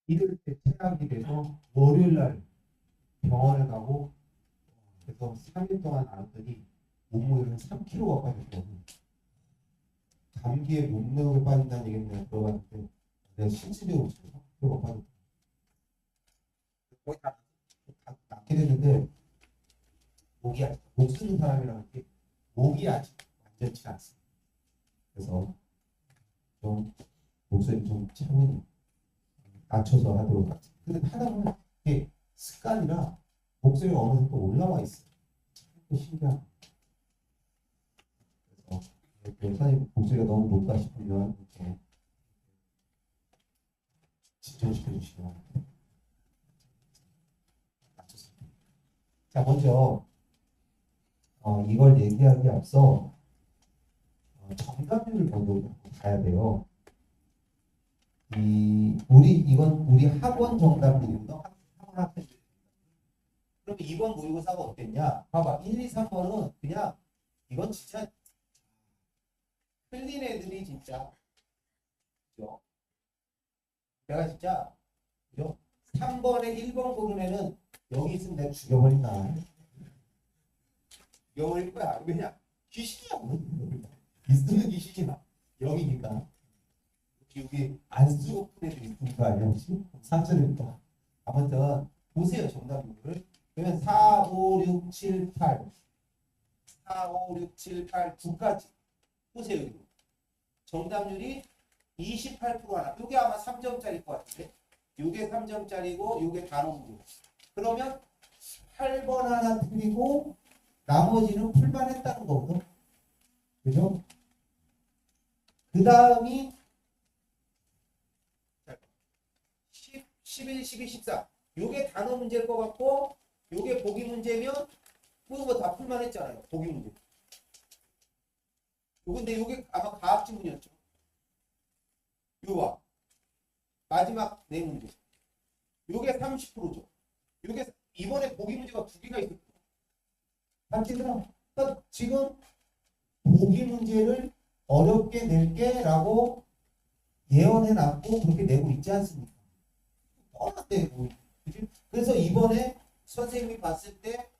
일요일 때 체감이 돼서 월요일 날 병원에 가고 그래서 3일 동안 알았더니 몸무게가 한 3kg가 빠졌거든요. 감기에 몸무게가 빠진다는 얘기는 내가 들어봤는데 내가 실질적으로 3kg가 빠졌다. 거의 다 낫게 됐는데 목 쓰는 사람이라는 게 목이 아직 완전치 않습니다. 그래서 좀 목소리 좀 차분히 낮춰서 하도록 하겠습니다. 근데 하다 보면 이게 습관이라 목소리가 어느 정도 올라와 있어요. 신기하고. 그래서 변사님 목소리가 너무 높다 싶으면 이렇게 진정시켜 주시면 맞췄습니다. 자, 먼저 이걸 얘기하기 앞서 정답률을 먼저 봐야 돼요. 이건 우리 학원 정답률입니다. 학원 학생들. 그럼 2번 모의고사가 어땠냐? 봐봐. 1, 2, 3번은 그냥 이건 진짜 틀린 애들이 진짜 그죠? 내가 진짜 그죠? 3번에 1번 고른 애는 여기 있으면 내가 죽여버린다. 죽여버릴 거야. 왜냐? 귀신이야. 있으면 귀신이야. 영이니까. 여기 안 쓰고 푼 애들이 있는 거 아니야? 혹시? 상처니까. 아무튼 보세요. 정답률을. 그러면 4, 5, 6, 7, 8 4, 5, 6, 7, 8 9까지 보세요. 이거. 정답률이 28%나. 이게 아마 3점짜리일 것 같은데. 이게 3점짜리고 이게 단원부. 그러면 8번 하나 틀리고 나머지는 풀만 했다는 거거든. 그죠? 그 다음이 10, 11, 12, 14. 요게 단어 문제일 것 같고 요게 보기 문제면 뭐 다 풀만 했잖아요. 보기 문제. 근데 요게 아마 과학 지문이었죠. 요와 마지막 네 문제. 요게 30%죠. 요게 이번에 보기 문제가 두 개가 있었고. 맞지들아? 그러니까 지금 보기 문제를 어렵게 낼게라고 예언해놨고 그렇게 내고 있지 않습니까? 뻔한데 뭐. 그치? 그래서 이번에 선생님이 봤을 때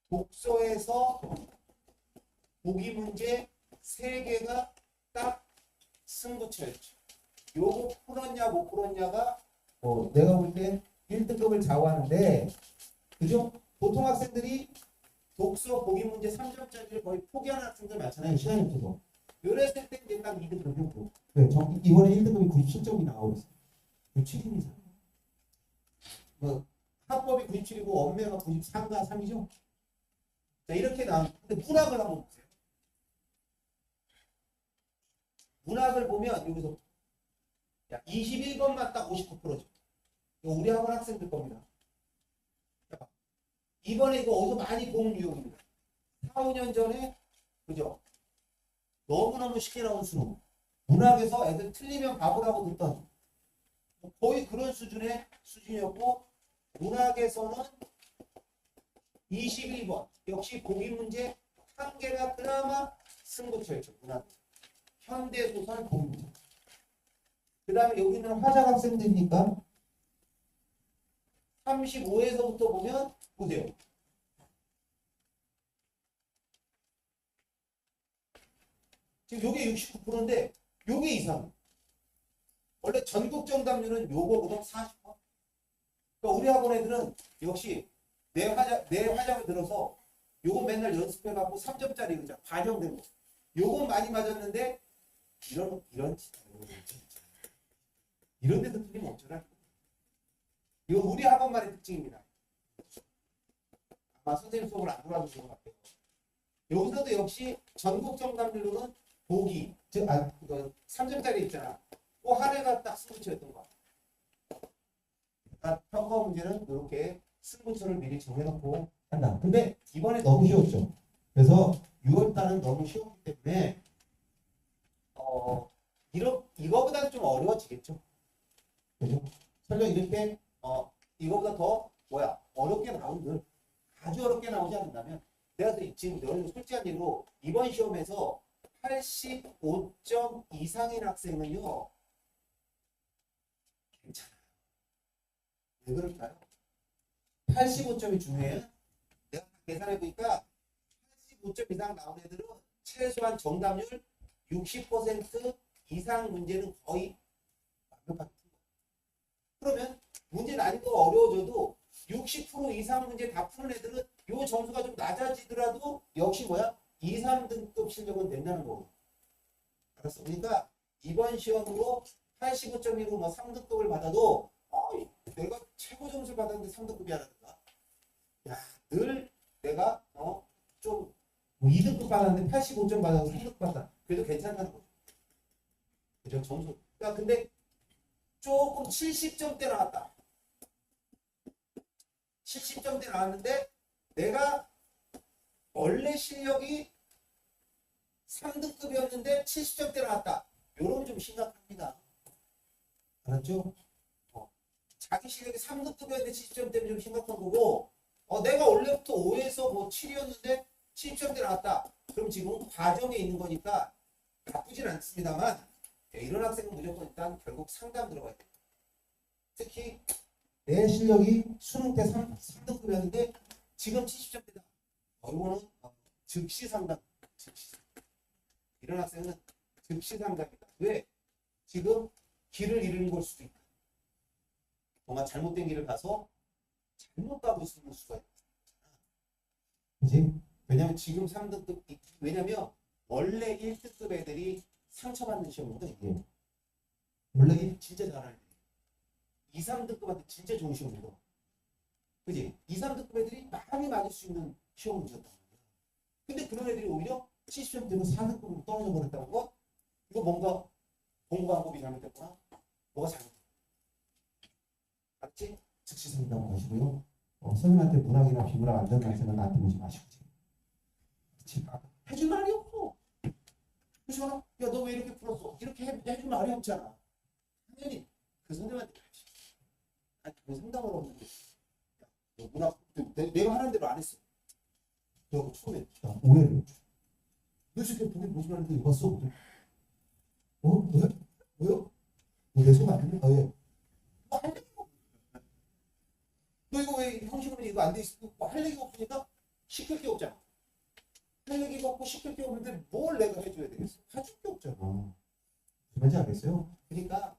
독서에서 보기 문제 3개가 딱 승부처였죠. 요거 풀었냐 못 풀었냐가 내가 볼 때 1등급을 좌우하는데 그죠? 보통 학생들이 독서 보기 문제 3점짜리를 거의 포기하는 학생들 많잖아요. 시간이 없어서. 요랬을 때 이제 딱 2등급을 했고 네, 이번에 1등급이 97점이 나오고 있어요. 7인 이상. 뭐 합법이 97이고 엄매가 93가 3이죠. 자, 이렇게 나왔는데 문학을 한번 보세요. 문학을 보면 여기서 21번만 딱 59%죠. 이거 우리 학원 학생들 겁니다. 이번에 이거 어디서 많이 본 유형입니다. 4, 5년 전에 그죠? 너무너무 쉽게 나온 수능. 문학에서 애들 틀리면 바보라고 듣던 거의 그런 수준이었고 문학에서는 21번 역시 보기 문제 한 개가 그나마 승부처였죠. 문학. 현대소설 보기 문제. 그 다음에 여기는 화작 학생들이니까 35에서부터 보면 보세요. 지금 요게 69%인데 요게 이상. 원래 전국 정답률은 요거보다 40%. 그러니까 우리 학원 애들은 역시 내 화장을 들어서 요거 맨날 연습해갖고 3점짜리 그죠? 반영된 거. 요건 많이 맞았는데 이런 데서 틀리면 어쩌라. 이거 우리 학원만의 특징입니다. 아마 선생님 수업을 안 돌아주신 것 같아요. 여기서도 역시 전국 정답률로는 보기, 즉 3점짜리 있잖아. 그 한 해가 딱 승부처였던 거. 그러니까 평가 문제는 이렇게 승부처를 미리 정해놓고 한다. 근데 이번에 너무 쉬웠죠. 그래서 6월달은 너무 쉬웠기 때문에 이거보다는 좀 어려워지겠죠. 그죠? 설령 이렇게 이거보다 더 어렵게 나온 들 아주 어렵게 나오지 않는다면 내가 지금 여러분 솔직한 얘기로 이번 시험에서 85점 이상인 학생은요 괜찮아요. 왜 그럴까요? 85점이 중요해요. 내가 계산해 보니까 85점 이상 나온 애들은 최소한 정답률 60% 이상 문제는 거의 완벽한 거예요. 그러면 문제 난이도가 어려워져도 60% 이상 문제 다 푸는 애들은 요 점수가 좀 낮아지더라도 역시 뭐야? 2, 3등급 실력은 된다는 거고. 알았어. 그러니까 이번 시험으로 85점이고 뭐 3등급을 받아도 내가 최고 점수를 받았는데 3등급이라든가. 야, 늘 내가 좀 2등급 받았는데 85점 받아서 3등급 받았다. 그래도 괜찮다는 거죠. 그죠? 점수. 야, 근데 조금 70점대 나왔다. 70점대 나왔는데 내가 원래 실력이 3등급이었는데 70점대 나왔다. 요런 좀 심각합니다. 알았죠? 자기 실력이 3등급이었는데 70점대는 좀 심각한 거고 내가 원래부터 5에서 뭐 7이었는데 70점대 나왔다. 그럼 지금 과정에 있는 거니까 나쁘진 않습니다만 이런 학생은 무조건 일단 결국 상담 들어가야 돼요. 특히 내 실력이 수능 때 3등급이었는데 지금 70점대다. 이거는 즉시 상담. 즉시. 이런 학생은 즉시 상담이다. 왜? 지금 길을 잃은 걸 수도 있다. 뭔가 잘못된 길을 가서 잘못 가고 있을 수가 있다. 그치? 왜냐면 지금 3등급, 왜냐면 원래 1등급 애들이 상처받는 시험이거든, 이게. 원래 진짜 잘하는 애들. 2, 3등급한테 진짜 좋은 시험이거든. 그지? 2, 3등급 애들이 많이 맞을 수 있는 시험 문제였단 말이야. 근데 그런 애들이 오히려 70점 되면 4등급으로 떨어져 버렸다는 거? 이거 뭔가 공부 방법이 잘못됐구나? 뭐가 잘못됐구나? 알았지? 즉시 상담하시고요. 선생님한테 문학이나 비문학 안 되는 학생은 나한테 오지 마시고. 그치? 해줄 말이 없어. 그렇죠? 야, 너 왜 이렇게 풀었어? 이렇게 해줄 말이 없잖아. 당연히 그 선생님한테 가야지. 아니, 왜 상담을 하는데? 야, 너 문학, 내가 하는 대로 안 했어. 너 처음에 오해를 했죠. 너 지금 보기 보지 말는데 이거 봤어? 왜? 왜요? 내 손 안 돼? 예. 할 얘기가 없어. 너 이거 왜 형식으로 이거 안 돼 있어? 할 얘기가 없으니까 시킬 게 없잖아. 할 얘기가 없고 시킬 게 없는데 뭘 내가 해줘야 되겠어? 해줄 게 없잖아. 뭔지 알겠어요? 그러니까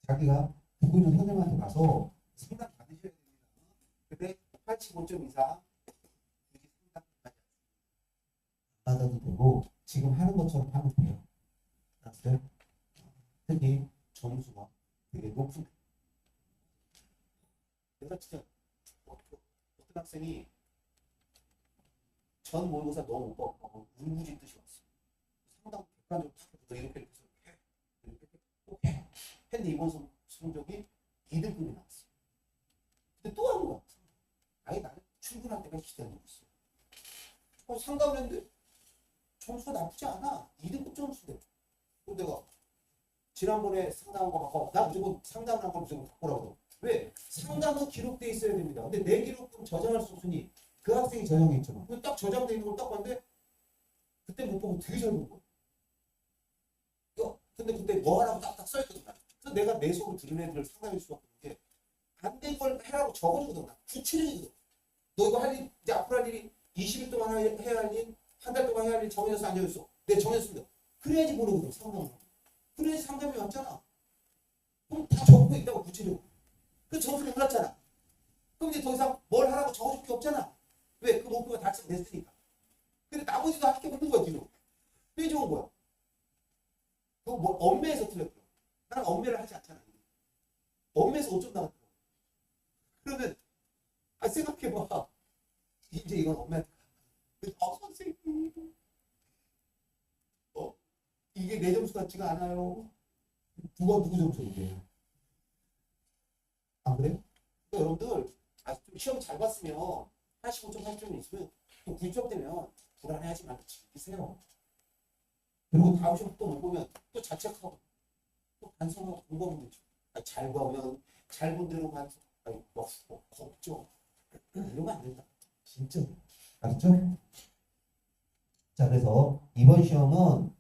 자기가 듣고 있는 선생님한테 가서 상담 받으셔야 됩니다. 근데 85점 이상 굳이 상담 받아도 되고 지금 하는 것처럼 하면 돼요. 알았어요? 특히 점수가 되게 높은 내가 진짜 어떤 학생이 전 모의고사 너무 못 봤고 울부짖듯이 왔어. 상담 객관적으로 너 이렇게 해서 해. 했는데 이번 성적이 2등급이 나왔어. 근데 또 하는 거야. 아예 나는 출근할 때가 기다리고 있어. 상담을 했는데 점수가 나쁘지 않아. 2등급 점수인데. 그럼 내가 지난번에 상담한 거 바꿔. 나 무조건 상담을 한 거 무조건 바꾸라고. 왜? 상담은 기록돼 있어야 됩니다. 근데 내 기록은 저장할 수 없으니 그 학생이 저장해 있잖아. 딱 저장돼 있는 걸 딱 봤는데 그때 못 보고 되게 잘 본 거야. 근데 그때 뭐 하라고 딱딱 써있거든. 그래서 내가 내 속으로 들은 애들을 상담할 수밖에 없는 게 안 된 걸 해라고 적어주거든. 구체적이거든. 너 이거 할 일, 이제 앞으로 할 일이 20일 동안 해야 할 일, 한 달 동안 해야 할 일 정해져서 안 정해졌어. 내 정했습니다. 그래야지 모르거든, 상담을. 그래야지 상담이 왔잖아. 그럼 다 적고 있다고 구체적으로. 그 점수가 올랐잖아. 그럼 이제 더 이상 뭘 하라고 적어줄 게 없잖아. 왜? 그 목표가 달성됐으니까. 근데 나머지도 할 게 없는 거야, 지금. 왜 좋은 거야? 그거 뭐 엄매에서 틀렸더라고. 나는 엄매를 하지 않잖아. 엄매에서 5점 나갔더라고. 그러면 생각해봐. 이제 이건 엄매한테 선생님 이게 내 점수 같지가 않아요. 누구 점수인데? 안 그래요? 그러니까 여러분들 좀 시험 잘 봤으면 85점, 80점 있으면 또 9점 되면 불안해하지 말고 즐기세요. 그리고 다음 시험 또 못 보면 또 자책하고 또 반성하고 공부하면 되죠. 잘 보면 잘 본 대로 반성. 걱정. 이러면 안 된다. 진짜. 알았죠? 자, 그래서 이번 시험은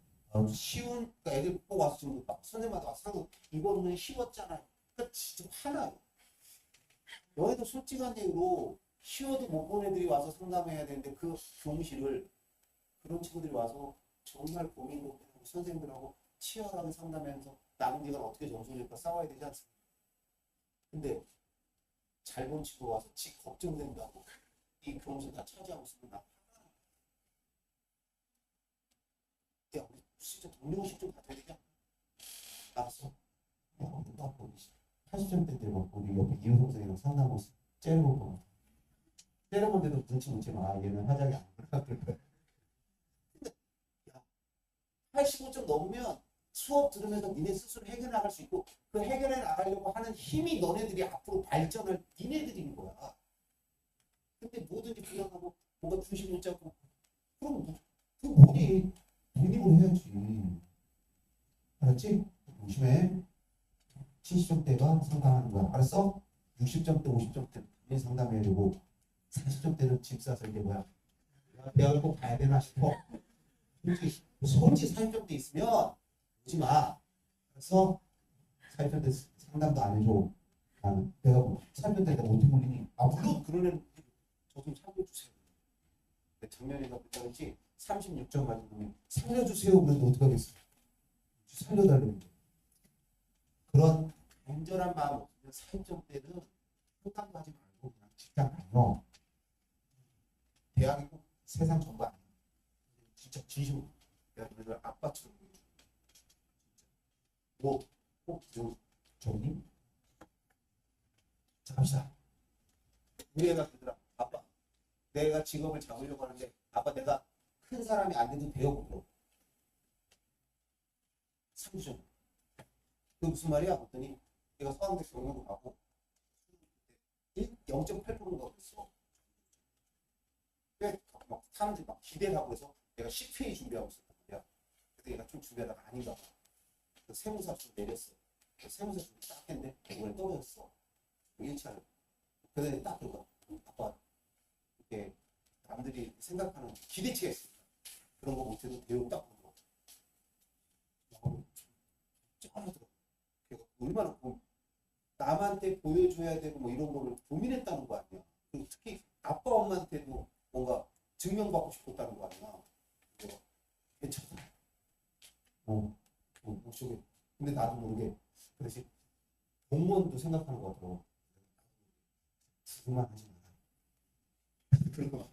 쉬운, 그러니까 애들 꼭 와서 지금 막 선생님한테 와서 하고 이거는 쉬웠잖아요. 그러니까 진짜 화나요. 너희도 솔직한 얘기로 쉬워도 못 본 애들이 와서 상담해야 되는데 그 교무실을 그런 친구들이 와서 정말 고민도 하고 선생님들하고 치열하게 상담하면서 남은 기간 어떻게 점수를 줄까 싸워야 되지 않습니까? 근데 잘 본 친구 와서 지 걱정된다고 이 교무실 다 차지하고 있으면 나 야, 우리 진짜 동료식 좀 받아야 되냐? 알았어. 야, 우리 또 앞으로 80점대 때막 우리 옆에 이호 선생이랑 상담하고 째려볼 거 같아. 째려본데도 눈치 못 채면 아 얘는 화장이 안 그럴 거야. 근데 야, 85점 넘으면 수업 들으면서 니네 스스로 해결해 나갈 수 있고 그 해결해 나가려고 하는 힘이 너네들이 앞으로 발전할 니네들인 거야. 근데 뭐든지 불안하고 뭔가 중심 못 잡고 그럼 그 뭐니? 독립을 해야지. 알았지? 조심해. 70점대가 상담하는 거야. 알았어? 60점대, 50점대 본인 상담해야 되고 40점대는 집 사서 이게 뭐야? 대학을 꼭 가야 되나 싶어. 솔직히 40점대 있으면 오지 마. 알았어? 40점대 상담도 안 해줘. 나는 내가 40점대 내가 어떻게 올리니? 아 물론 그런 애는 저 좀 살려주세요. 작년에가 그랬지 36점 맞은 놈이 살려주세요. 그래도 어떡하겠어. 살려달라고. 그런 간절한 마음 없으면 40점대는 포탄 가지 말고 그냥 직장 다녀. 대학이 꼭 세상 전부 아니야. 진짜 진심으로. 내가 너희들 아빠처럼 뭐꼭 좋니? 자 갑시다. 우리 애가 그러더라. 아빠 내가 직업을 잡으려고 하는데 아빠 내가 큰 사람이 안 돼도 배워보도록 3주. 그 무슨 말이야? 그랬더니 내가 서강대 경영도 가고 0.8%가 됐어. 막 사람들이 막 기대를 하고 해서 내가 10회에 준비하고 있었단 말이야. 그때 얘가 좀 준비하다가 아닌가 봐. 그 세무사 좀 내렸어. 그 세무사 준비 딱 했는데 이번에 떨어졌어. 1차를. 그러더니 딱 그거 아빠 이렇게 남들이 생각하는 기대치가 있으니까 그런 거 못해도 배우고 딱 보는 거. 쩌하더라고. 얼마나 남한테 보여줘야 되고 뭐 이런 거를 고민했다는 거 아니야. 그리고 특히 아빠 엄마한테도 뭔가 증명받고 싶었다는 거 아니야. 괜찮아. 저기. 근데 나도 모르게 그래서 공무원도 생각하는 거 같더라고. 그만 하지 마라. 그런 거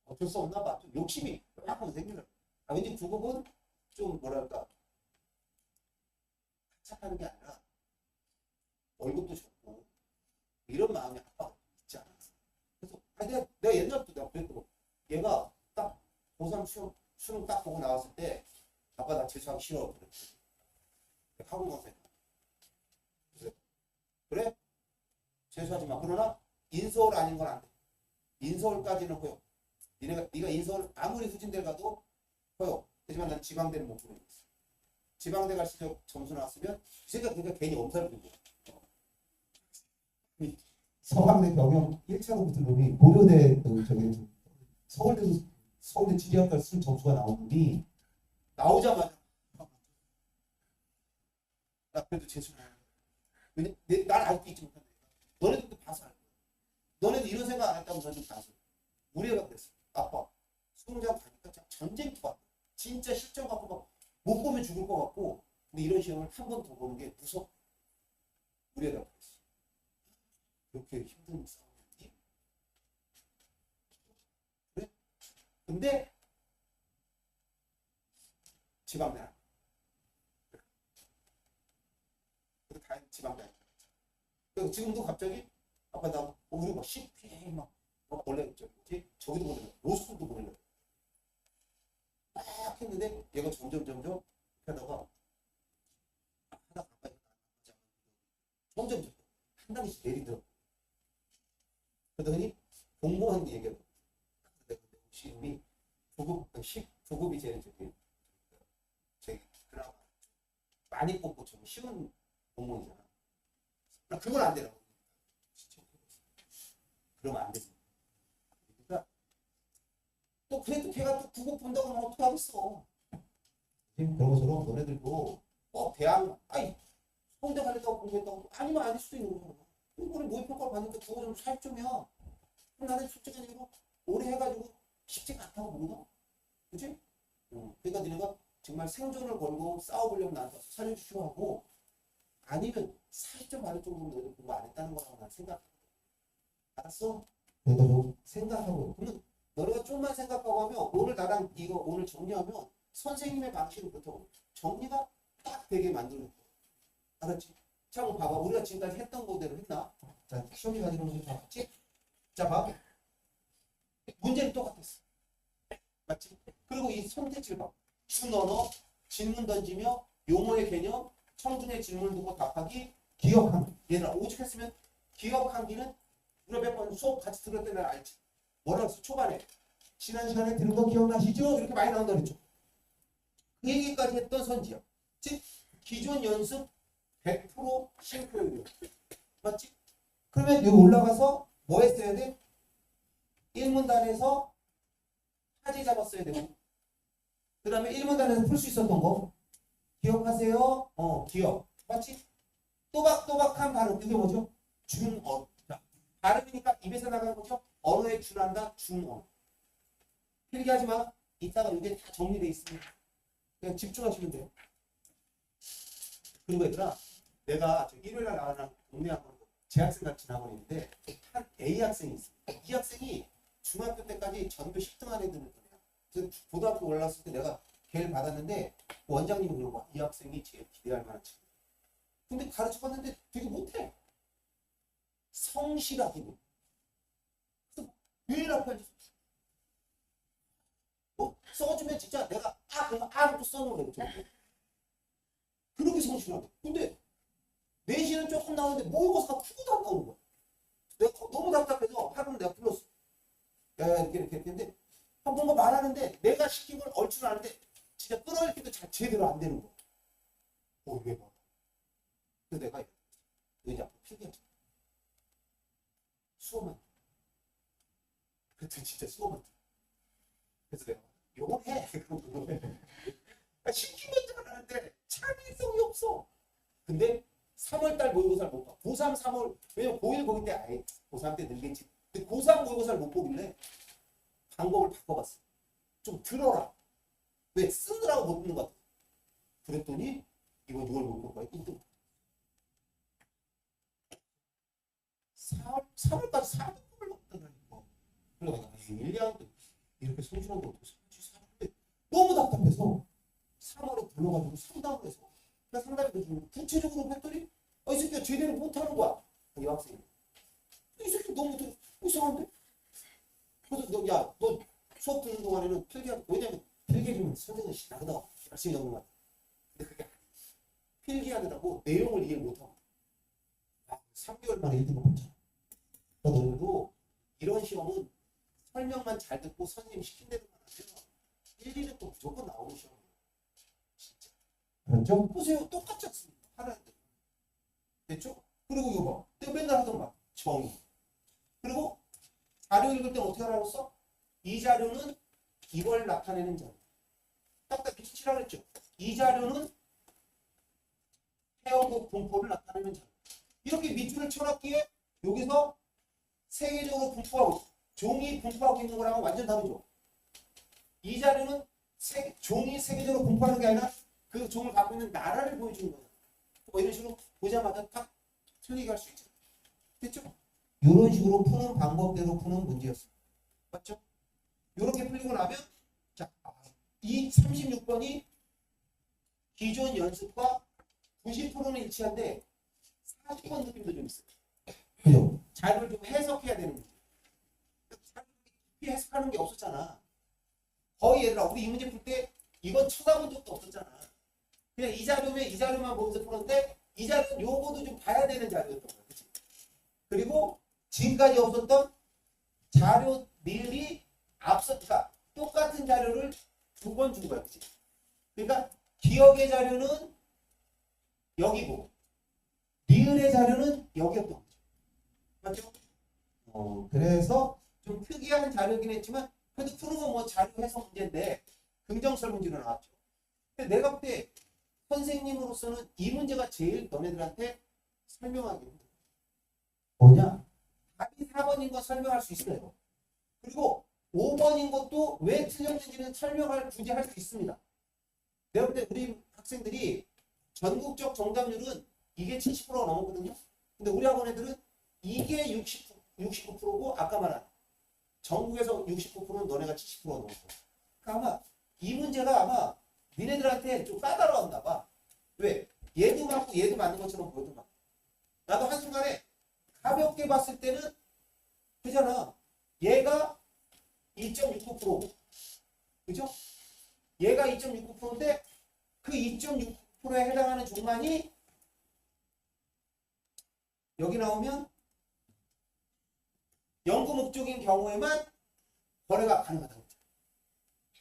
어쩔 수 없나 봐. 좀 욕심이 약간 생기더라고. 아, 왠지 국어는 좀 뭐랄까 착하는 게 아니라 월급도 좋고 이런 마음이 아빠가 있지 않았어. 그래서 내가 옛날부터 내가 그랬고 얘가 딱 고3 수능 딱 보고 나왔을 때 아빠 나 재수하기 싫어 그랬지. 학원 가서 그래? 재수하지 마. 그러나 인서울 아닌 건 안 돼. 인서울까지는 허용. 네가 인서울 아무리 후진대를 가도 허용. 하지만 난 지방대를 못 보내겠어. 지방대 갈 시적 점수 나왔으면 이 생각 그러니까 괜히 엄살 부리고. 서강대 경영 1차로 붙은 놈이 고려대 저기 서울대 지리학과 쓸 점수가 나오더니 나오자마자 나 그래도 재수를 해. 난 아직도 잊지 못한다. 너네들도 봐서 알 거야. 너네도 이런 생각 안 했다고 너네도 봐서. 우리 애가 그랬어. 아빠 수능장 가니까 전쟁터 같아. 진짜 실전 갖고 막 못 보면 죽을 것 같고 근데 이런 시험을 한 번 더 보는 게 무서워. 우리 애가 그랬어. 그렇게 힘든 싸움이었니? 그래? 근데 지방대 그래 다행히 지방대 지금도 갑자기 아빠 나 우리 막 CPA 막 원래 저기도 보내려 로스쿨도 보내려 막 했는데 얘가 점점 하다가 하다 가까이 점점 한 단계씩 내리더라고. 그러더니 공무원 얘기를 혹시 이미 조급이 제일 저기 그나마 많이 뽑고 좀 쉬운 공무원이잖아. 그건 안 되라고. 진짜 그러면 안 되지. 그러니까 또 그래도 걔가 또 국어 본다고 하면 어떻게 하겠어. 그런 것처럼 너네들도 꼭 대학 아니 홍대 가려다고 공부했다고 아니면 아닐 수도 있는 거잖아. 이번에 모의평가를 받는데 국어 좀 40점이야. 그럼 나는 솔직한 얘기로 오래 해가지고 쉽지가 않다고 보거든. 그치? 그러니까 너네가 정말 생존을 걸고 싸워보려고 나한테 살려주시고 하고 아니면 40점 받을 정도로 너희들 공부 안 했다는 거라고 난 생각해. 알았어? 그러니까 좀 생각하고 그러면 너네가 좀만 생각하고 하면 오늘 나랑 이거 오늘 정리하면 선생님의 방식은 그렇다고 정리가 딱 되게 만들어. 알았지? 자, 한번 봐봐. 우리가 지금까지 했던 거대로 했나? 자, 시험이 가지고 오는 거 봤지? 자, 봐. 문제는 똑같았어. 맞지? 그리고 이 선택지를 봐. 준언어, 질문 던지며 용어의 개념, 청준의 질문을 두고 답하기, 기억하기. 얘들아, 오죽했으면 기억하기는 우리가 몇 번 수업 같이 들을 때는 알지. 뭐라고 했어? 초반에. 지난 시간에 들은 거 기억나시죠? 이렇게 많이 나온다 그랬죠. 그 얘기까지 했던 선지야. 즉, 기존 연습 100% 싱크로율. 맞지? 그러면 여기 올라가서 뭐 했어야 돼? 1문단에서 하지 잡았어야 되고 그 다음에 1문단에서 풀 수 있었던 거 기억하세요? 기억. 맞지? 또박또박한 발음. 이게 뭐죠? 중어. 발음이니까 입에서 나가는 거죠? 언어에 준한다. 중어. 필기하지 마. 이따가 이게 다 정리되어 있으니까 그냥 집중하시면 돼요. 그리고 얘들아 내가 일요일날 나가는 동네 학원 재학생 같이 학원인데 한 A 학생이 있어. 이 학생이 중학교 때까지 전교 10등 안에 드는 거야. 그래서 고등학교 올라왔을 때 내가 걔를 받았는데 원장님이 그러는 거야. 이 학생이 제일 기대할 만한 친구. 근데 가르쳐봤는데 되게 못해. 성실하기는. 그래서 매일 앞에 써주면 진짜 내가 그러면 아무것도 써놓으라고. 그렇게 성실하게. 근데 내신은 조금 나오는데 모의고사가 푸고도 안 나오는 거야. 내가 너무 답답해서 하루는 내가 불렀어. 야, 이렇게 했는데 뭔가 말하는데 내가 시킨 걸 얼추는 아는데 진짜 끊어읽기도 제대로 안 되는 거야. 왜 봐. 그래서 내가 이제 앞으로 필기하자. 수업만. 그때 진짜 수업만. 그래서 내가 요건 해. 시킨 것들은 아는데 창의성이 없어. 근데 3월달 모의고사를 못 봐. 고3, 3월. 왜냐면 고1, 고2 때 아예 고3 때 늘겠지. 근데 고3 모의고사를 못 보길래 방법을 바꿔봤어. 좀 들어라. 왜? 쓰느라고 못 듣는 것 같아. 그랬더니 이건 이걸 못 볼 거야. 1등. 3월까지 4등급을 먹더라니까. 그래서 내가 1, 2학년 때 이렇게 성실한 거 어떻게 생각하지? 너무 답답해서 3월에 불러가지고 상담을 해서 그러니까 상담이 해주고 구체적으로 했더니 이 새끼가 제대로 못하는 거야. 이 학생이. 이 새끼 너무 이상한데? 그래서 너 수업 듣는 동안에는 필기하고 왜냐면 필기해주면 선생님이 나보다 열심히 적는 거야. 근데 그게 필기하느라고 내용을 이해 못하고 3개월 만에 1등을 했잖아. 그러니까 너희도 이런 시험은 설명만 잘 듣고 선생님 시킨 대로만 하면 1, 2등 또 무조건 나오는 시험이에요. 진짜. 그렇죠? 보세요. 똑같지 않습니까? 하나는 됐죠? 그리고 이거 봐. 내가 맨날 하던 말. 정의. 그리고 자료 읽을 때 어떻게 하라고 써? 이 자료는 이걸 나타내는 자료. 딱딱 비치라고 했죠. 이 자료는 태어곡 분포를 나타내는 자료. 이렇게 밑줄을 쳐놨기에 여기서 세계적으로 분포하고 종이 분포하고 있는 거랑은 완전 다르죠. 이 자료는 종이 세계적으로 분포하는 게 아니라 그 종을 갖고 있는 나라를 보여주는 거예요. 뭐 이런 식으로 보자마자 딱 틀리게 할 수 있죠. 됐죠? 이런 식으로 푸는 방법대로 푸는 문제였어요. 맞죠? 이렇게 풀리고 나면 자, 이 36번이 기존 연습과 90%는 일치한데 40번 느낌도 좀 있어요. 그죠? 자료를 좀 해석해야 되는 문제. 깊이 해석하는 게 없었잖아. 거의 얘들아 우리 이 문제 풀 때 이건 쳐다본 적도 없었잖아. 그냥 이 자료면 이 자료만 보면서 풀었는데 이 자료는 요거도 좀 봐야 되는 자료였던 거야. 그치? 그리고 지금까지 없었던 자료들이 그러니까 똑같은 자료를 2번 준 거야. 그치? 그러니까 기억의 자료는 여기고 리을의 자료는 여기였던 거죠. 맞죠? 그래서 좀 특이한 자료긴 했지만 그래도 푸는 건 뭐 자료 해석 문제인데 긍정설 문제로 나왔죠. 근데 내가 볼 때 선생님으로서는 이 문제가 제일 너네들한테 설명하기 힘들어. 뭐냐? 답이 4번인 건 설명할 수 있어요. 그리고 5번인 것도 왜 틀렸는지는 설명할 굳이 할 수 있습니다. 내가 볼 때 우리 학생들이 전국적 정답률은 이게 70%가 넘었거든요. 근데 우리 학원 애들은 이게 69%고 아까 말한 전국에서 69%는 너네가 70% 넘었어. 그러니까 아마 이 문제가 아마 니네들한테 좀 까다로웠나 봐. 왜? 얘도 맞고 얘도 맞는 것처럼 보이더만. 나도 한순간에 가볍게 봤을 때는 그잖아. 얘가 2.69%고 그죠? 얘가 2.69%인데 그 2.69%에 해당하는 종만이 여기 나오면 연구 목적인 경우에만 거래가 가능하다는 거죠.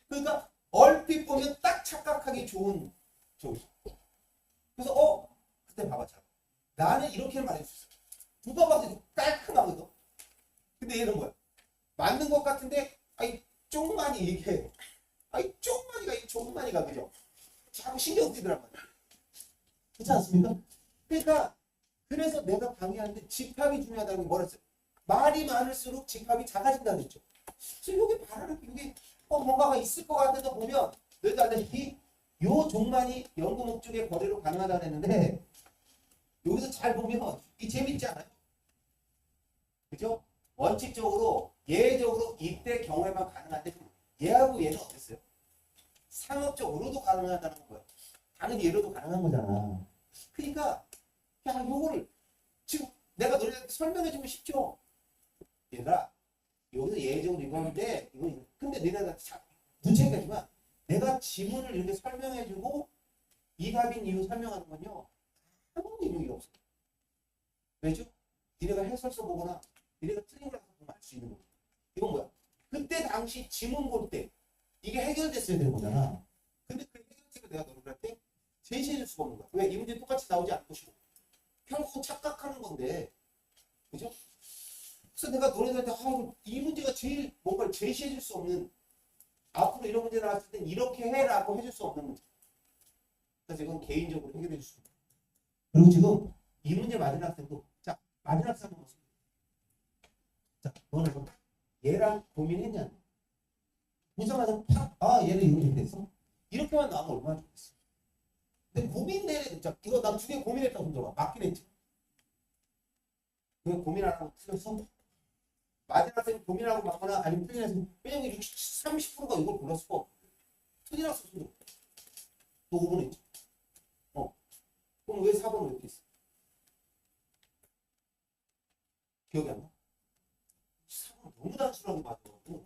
그러니까 얼핏 보면 딱 착각하기 좋은 쪽이죠. 그래서 그때 봐봐. 나는 이렇게 말할 수 있어. 누가 봐도 깔끔하거든. 근데 얘는 뭐야? 맞는 것 같은데 아니 조금만이 이게 아니 조금만이가 그죠? 자꾸 신경 쓰더란 말이야. 그렇지 않습니까? 그러니까 그래서 내가 강의하는데 집합이 중요하다는 게 뭐랬어요? 말이 많을수록 집합이 작아진다는 거죠. 그래서 여기 바라는 이게 뭔가가 있을 것 같아서 보면 너희도 알다시피 요 종만이 연구 목적의 거래로 가능하다고 했는데 여기서 잘 보면 이 재밌지 않아요? 그죠? 원칙적으로 예외적으로 이때 경우에만 가능한데 얘하고 얘는 어땠어요? 상업적으로도 가능하다는 거예요. 당연히 얘로도 가능한 거잖아. 그러니까 야 요거를 지금 내가 너네한테 설명해주면 쉽죠? 얘들아 여기서 예외적으로 이거 하는데 이거 근데 너네가 문제가지만 내가 지문을 이렇게 설명해주고 이 답인 이유 설명하는 건요 아무 의미가 없어요. 왜죠? 니네가 해설서 보거나 니네가 틀린 걸 보면 알 수 있는 거예요. 이건 뭐야? 그때 당시 지문 볼 때 이게 해결됐어야 되는 거잖아. 근데 그 해결책을 내가 너네한테 제시해줄 수가 없는 거야. 왜? 이 문제 똑같이 나오지 않을 것이고 결국 착각하는 건데 그죠? 그래서 내가 너네들한테 이 문제가 제일 뭔가를 제시해줄 수 없는 앞으로 이런 문제 나왔을 땐 이렇게 해라고 해줄 수 없는 문제. 그래서 이건 개인적으로 해결해 줄 수 있는. 그리고 지금 이 문제 맞은 학생도 자 맞은 학생 한번 보세요. 자 너는 얘랑 고민했냐? 보자마자 얘는 이렇게 됐어? 이렇게만 나오면 얼마나 좋겠어. 근데 고민 내내 자 이거 나 2개 고민했다고 손들어봐. 맞긴 했지. 왜 고민 안 하고 틀렸어? 맞은 학생 고민하고 맞거나 아니면 틀린 학생 왜냐면 30%가 이걸 골랐어. 틀린 학생 손들어. 너 5번 했지. 그럼 왜 4번을 이렇게 했어? 기억이 안 나? 4번 너무 단순하게 맞아가지고.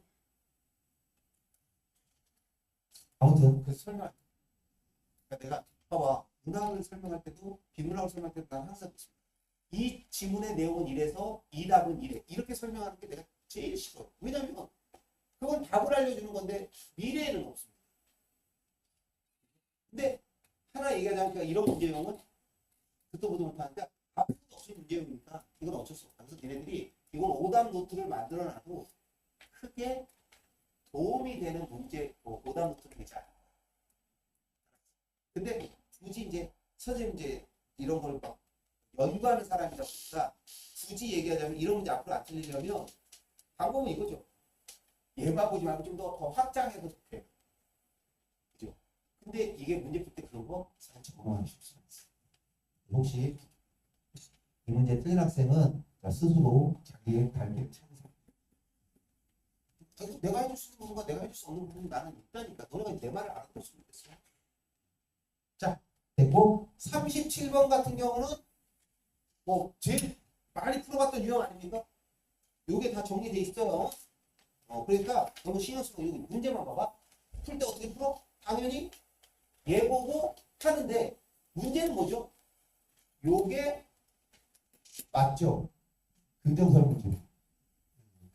아무튼 그래서 설명. 그러니까 내가 봐봐 문학을 설명할 때도 비문학을 설명할 때도 난 항상 이 지문의 내용은 이래서 이 답은 이래 이렇게 설명하는 게 내가 제일 싫어. 왜냐면 그건 답을 알려주는 건데 미래에는 없습니다. 근데 하나 얘기하자면 이런 문제형은 듣도 보도 못하는데 앞에도 없이 문제형이니까 이건 어쩔 수 없다. 그래서 얘네들이 이건 오답 노트를 만들어놔도 크게 도움이 되는 문제 오답 노트를 되지 않아요. 근데 굳이 이제 선생님 이제 이런 걸 막 연구하는 사람이다 보니까 굳이 얘기하자면 이런 문제 앞으로 안 틀리려면 방법은 이거죠. 얘만 보지 말고 좀 더 확장해서 좋게. 그죠? 근데 이게 문제 풀 때 그런 거 살짝 공부하기 쉽지 않습니다. 혹시 이 문제 틀린 학생은 스스로 자기의 발표를 참으세요. 내가 해줄 수 있는 부분과 내가 해줄 수 없는 부분이 나는 있다니까. 너네가 내 말을 알아들었으면 좋겠어. 자, 됐고 37번 같은 경우는 제일 많이 풀어봤던 유형 아닙니까? 요게 다 정리돼 있어요. 그러니까 너무 신경 쓰고 여기 문제만 봐봐. 풀 때 어떻게 풀어? 당연히 얘 보고 하는데 문제는 뭐죠? 요게 맞죠? 긍정설 문제.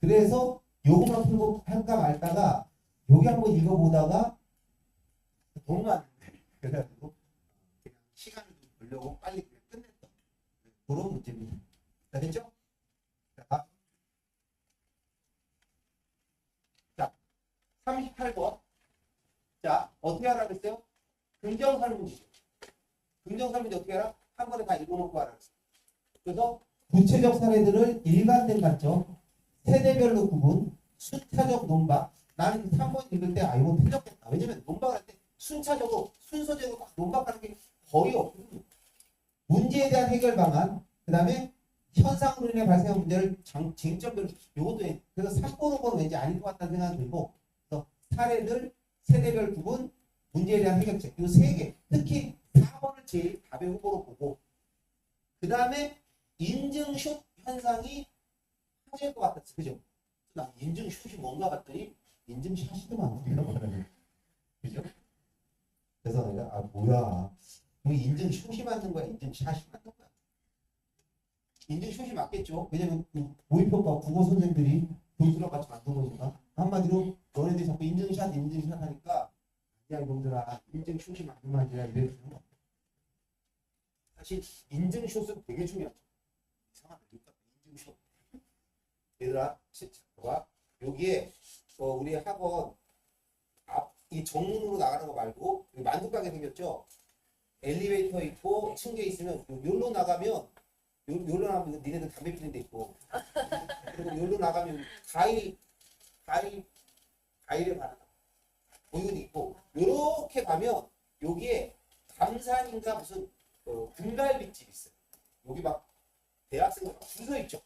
그래서 요거만 풀고 할까 말다가 요게 한번 읽어보다가 너무 많은데 그래가지고 그냥 시간을 좀 벌려고 빨리 끝냈다. 그런 문제입니다. 자, 됐죠? 자, 38번. 자, 어떻게 하라 그랬어요? 긍정설문지죠. 긍정설문지 어떻게 하라? 한 번에 다 읽어놓고 하라 그랬어요. 그래서 구체적 사례들을 일관된 관점, 세대별로 구분, 순차적 논박. 나는 3번 읽을 때 이거 틀렸겠다. 왜냐면 논박을 할 때 순차적으로 순서적으로 막 논박하는 게 거의 없거든요. 문제에 대한 해결 방안, 그 다음에 현상으로 인해 발생한 문제를 쟁점별로 요것도 해. 그래서 3번, 5번은 왠지 아닐 것 같다는 생각이 들고, 그래서 사례들, 세대별 구분, 문제에 대한 해결책 이 세 개. 특히 4번을 제일 답의 후보로 보고, 그 다음에 인증샷 현상이 화제일 것 같았어. 그죠? 나 인증샷이 뭔가 봤더니 인증샷이더만. 그죠? 그래서 내가 뭐야. 뭐 인증샷이 맞는 거야? 인증샷이 맞는 거야? 인증샷이 맞겠죠? 왜냐면 모의평가 국어 선생들이 교수랑 같이 만든 거니까. 한마디로 너네들이 자꾸 인증샷 하니까 야 이놈들아 인증샷이 맞는 말이야 이래서 사실 인증샷은 되게 중요하죠. 이상하다. 인증샷. 얘들아, 봐. 여기에 우리 학원 앞 이 정문으로 나가는 거 말고 여기 만두가게 생겼죠. 엘리베이터 있고 층계 있으면 여기로 나가면 여기로 나가면 니네들 담배 피는 데 있고 그리고 여기로 나가면 가일에 바르다. 이건 있고 요렇게 가면 여기에 감산인가 무슨 등갈비집 있어요. 여기 막 대학생들 줄 서 있죠.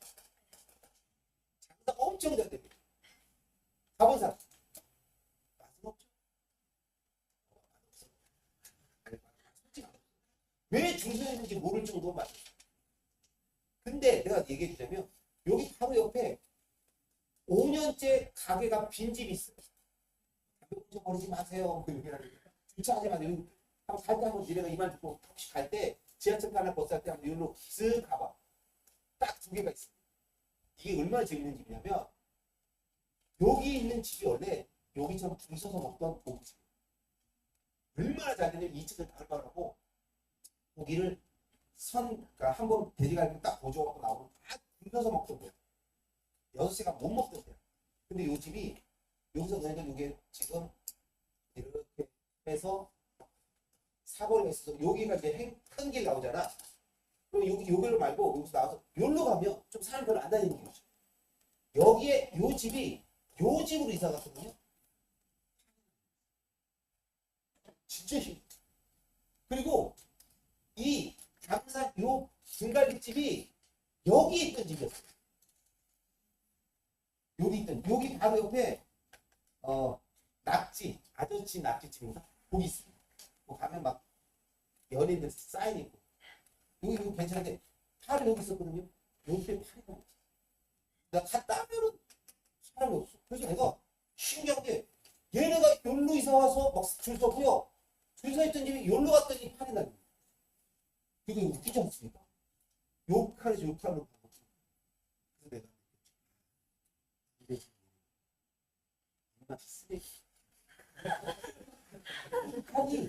장사 엄청 잘 됩니다. 가본 사람 맛은 없죠. 왜 줄 서 있는지 모를 정도로 맛있어요. 근데 내가 얘기해 주자면 여기 바로 옆에 5년째 가게가 빈집이 있어요. 담배 버리지 마세요. 주차하지 마세요. 갈 때 한번 니네가 이 말 듣고 혹시 갈 때 지하철 타나 버스 탈 때 한번 여기로 쓱 가봐. 딱 두 개가 있어요. 이게 얼마나 재밌는 집이냐면 여기 있는 집이 원래 여기처럼 줄 서서 먹던 고깃집. 얼마나 잘 되냐면 2층을 바글바글하고 고기를 그러니까 한번 돼지갈비 딱 보조하고 나오면 딱 줄 서서 먹던 거예요. 6시간 못 먹던 거예요. 근데 이 집이 여기서 너희들 이게 지금 이렇게 해서 사거리가 있어서 여기가 이제 큰 길 나오잖아. 그럼 여기로 말고 여기서 나와서 여기로 가면 좀 사람 별로 안 다니는 길이죠. 여기에 요 집이 요 집으로 이사 갔거든요. 진짜 힘. 그리고 이 감산 요 등갈비집이 여기 있던 집이었어요. 여기 바로 옆에 아저씨 낙지집인가? 거기 있습니다. 뭐 가면 막 연예인들 사인 있고 여기 괜찮은데 팔이 여기 있었거든요. 여기에 팔이 없어. 내가 갔다 하면은 사람이 없어. 그래서 내가 신기한 게 얘네가 여기로 이사 와서 막 줄 서고요. 줄 서 있던 집이 여기로 갔더니 팔이 나요. 그게 웃기지 않습니까? 욕하는 욕하는 그래서 내가 마치 쓰레기. 아니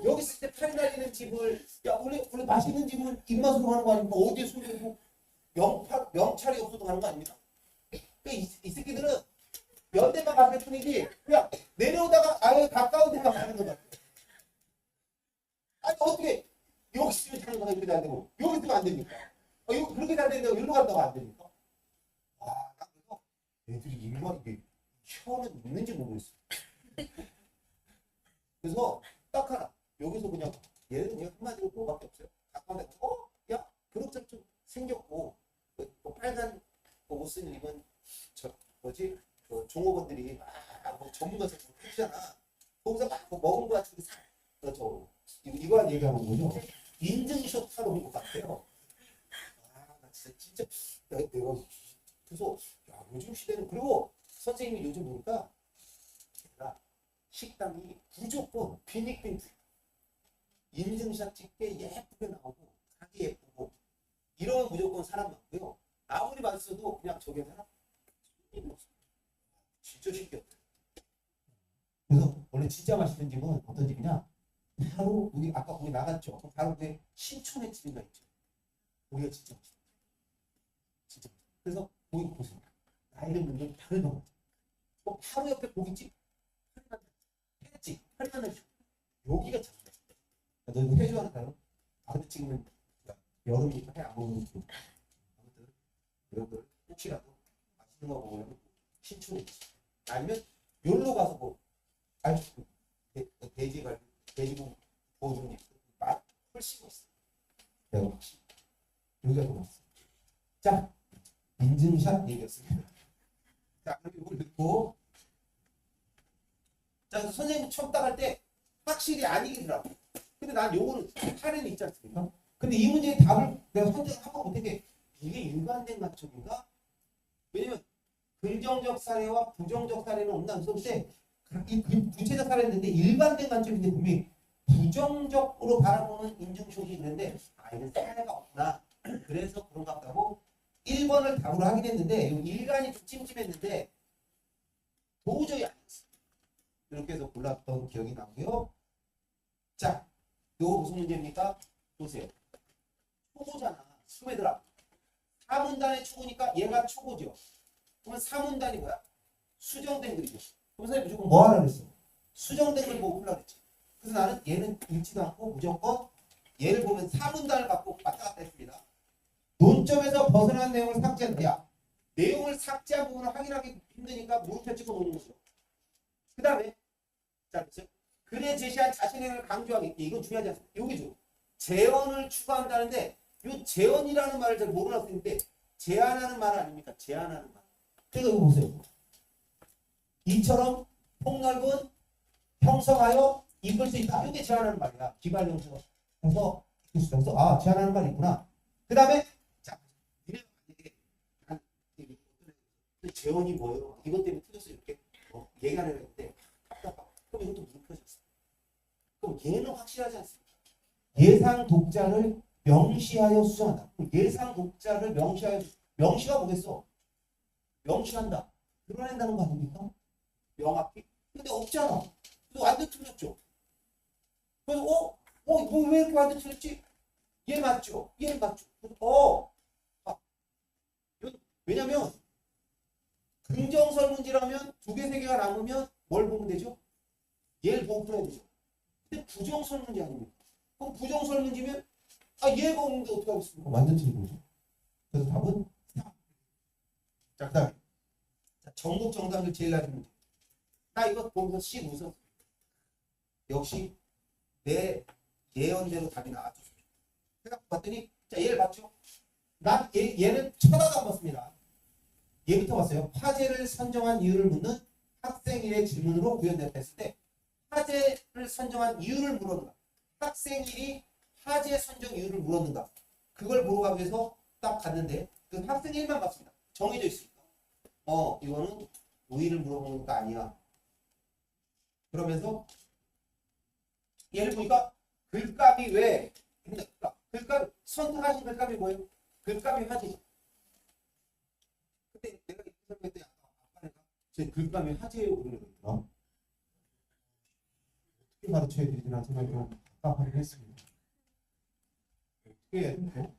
여기 있을 때 팔이 날리는 집을 원래 맛있는 집은 입맛으로 가는 거 아닙니까? 어디에 숨기고 명찰이 없어도 가는 거 아닙니까? 이 새끼들은 몇 대만 갔을 뿐이지 그냥 내려오다가 아예 가까운 데만 가는 거야. 아니 어떻게 여기 있으면 자는 거가 이렇게 잘 되고 여기 있으면 안 됩니까? 여기 그렇게 잘 되는데 여기로 간다고 안 됩니까? 와, 나 그래서 애들이 일반 이게 혀는 있는지 모르겠어. 그래서 딱 하나 여기서 그냥 얘는 그냥 한마디로 뭐밖에 없어요. 가까운 데 야 그릇좀 좀 생겼고 뭐 빨간 옷 쓴 입은 뭐지 종업원들이 뭐 전문가들 크잖아. 거기서 막뭐 먹은 거 같은 이거한 얘기하는 거죠. 인증샷 하러 온 것 같아요. 나 진짜 내가 그래서 요즘 시대는 그리고 선생님이 요즘 보니까 식당이 무조건 빈익빈 인증샷 찍게 예쁘게 나오고 가게 예쁘고 이러면 무조건 사람 많고요. 아무리 맛있어도 그냥 저게 사람 진짜 신기하다. 그래서 원래 진짜 맛있는 집은 어떤 집이냐? 바로 우리 아까 거기 나갔죠. 바로 그 신촌의 집인가 있죠. 거기가 진짜 맛있어. 진짜. 그래서 거기 보세요. 나이든 분들 다른 거. 바로 옆에 고깃집 판단을 줘. 여기가 장난. 너 해줘야 할까요? 아 근데 지금은 여름이니까 해안 먹는 중. 아무튼 여러분들 혹시라도 맛있는 거 먹으면 신촌이지. 아니면 여기로 가서 뭐 알고 돼지갈비, 돼지고기 보증이 맛 훨씬 맛있어. 내가 확실히 여기가 더 맛있어. 자 인증샷 얘기였습니다. 자 그럼 이걸 넣고 자 그래서 선생님 처음 딱 할 때 확실히 아니더라고. 근데 난 요거는 사례는 있지 않습니까? 근데 이 문제의 답을 내가 선택을 한번 못한 게 이게 일관된 관점인가? 왜냐면 긍정적 사례와 부정적 사례는 없나 그때 이 구체적 사례인데 일관된 관점인데 분명히 부정적으로 바라보는 인증쇼이 있는데 아 이건 사례가 없구나. 그래서 그런가 보다고 1번을 답으로 하긴 했는데 일간이 좀 찜찜했는데 도저히 안 했어. 이렇게 해서 골랐던 기억이 나고요. 자, 요거 무슨 문제입니까? 보세요. 초고잖아. 수배들아. 4문단의 초고니까 얘가 초고죠. 그러면 4문단이 뭐야? 수정된 글이죠. 그럼 선생님 무조건 뭐 하라 그랬어? 수정된 글 보고 풀라 그랬지. 그래서 나는 얘는 읽지도 않고 무조건 얘를 보면 4문단을 갖고 왔다 갔다 했습니다. 논점에서 벗어난 내용을 삭제한다. 야, 내용을 삭제한 부분을 확인하기 힘드니까 물음표 찍어 놓는 거죠. 그 다음에 자, 그렇죠? 글에 제시한 자신의 의견을 강조하겠기. 이건 중요하지 않습니까? 여기죠. 재언을 추가한다는데 이 재언이라는 말을 잘 모르나 쓰는데 제안하는 말 아닙니까? 제안하는 말. 그러니까 이거 보세요. 이처럼 폭넓은 형성하여 입을 수 있다. 이게 제안하는 말이야. 기발 형성. 그래서 아 제안하는 말이 있구나. 그 다음에 자, 재언이 뭐예요? 이것 때문에 틀렸어 이렇게 얘기하려 했는데 그럼 이것도 물음표졌어. 그럼 얘는 확실하지 않습니까? 예상 독자를 명시하여 수정한다. 예상 독자를 명시하여 명시가 뭐겠어? 명시한다. 드러낸다는 거 아닙니까? 명확히. 근데 없잖아. 그래서 완전 틀렸죠. 그래서 뭐 왜 이렇게 완전 틀렸지? 얘 맞죠? 얘 맞죠? 그래서 왜냐면 긍정설문지라면 두 개, 세 개가 남으면 뭘 보면 되죠? 얘를 보고 풀어야 되죠. 근데 부정설문지 아닙니까? 그럼 부정설문지면 얘가 없는데 어떻게 하겠습니까? 완전 틀린 거죠. 그래서 답은 4. 자, 그 다음에 전국 정답률 제일 낮은 문제. 나 이거 보면서 씩 웃었어. 역시 내 예언대로 답이 나왔죠. 생각 봤더니 자 얘를 봤죠? 난 얘는 쳐다도 안 봤습니다. 얘부터 봤어요. 화제를 선정한 이유를 묻는 학생일의 질문으로 구현됐을 때 화제를 선정한 이유를 물었는가? 학생일이 화제 선정 이유를 물었는가? 그걸 보러 가기 위해서 딱 갔는데 그 학생일만 봤습니다. 정해져 있으니까. 이거는 우위를 물어보는 거 아니야. 그러면서 얘를 보니까 글감이 왜 글감 선택하신 글감이 뭐예요? 글감이 화제죠. 그때 내가 이렇게 설명했더니 아빠가 제 글감이 화제예요 그러더라. 어떻게 가르쳐야 되지라는 생각이 좀 답답하긴 했습니다. 어떻게 해야 돼?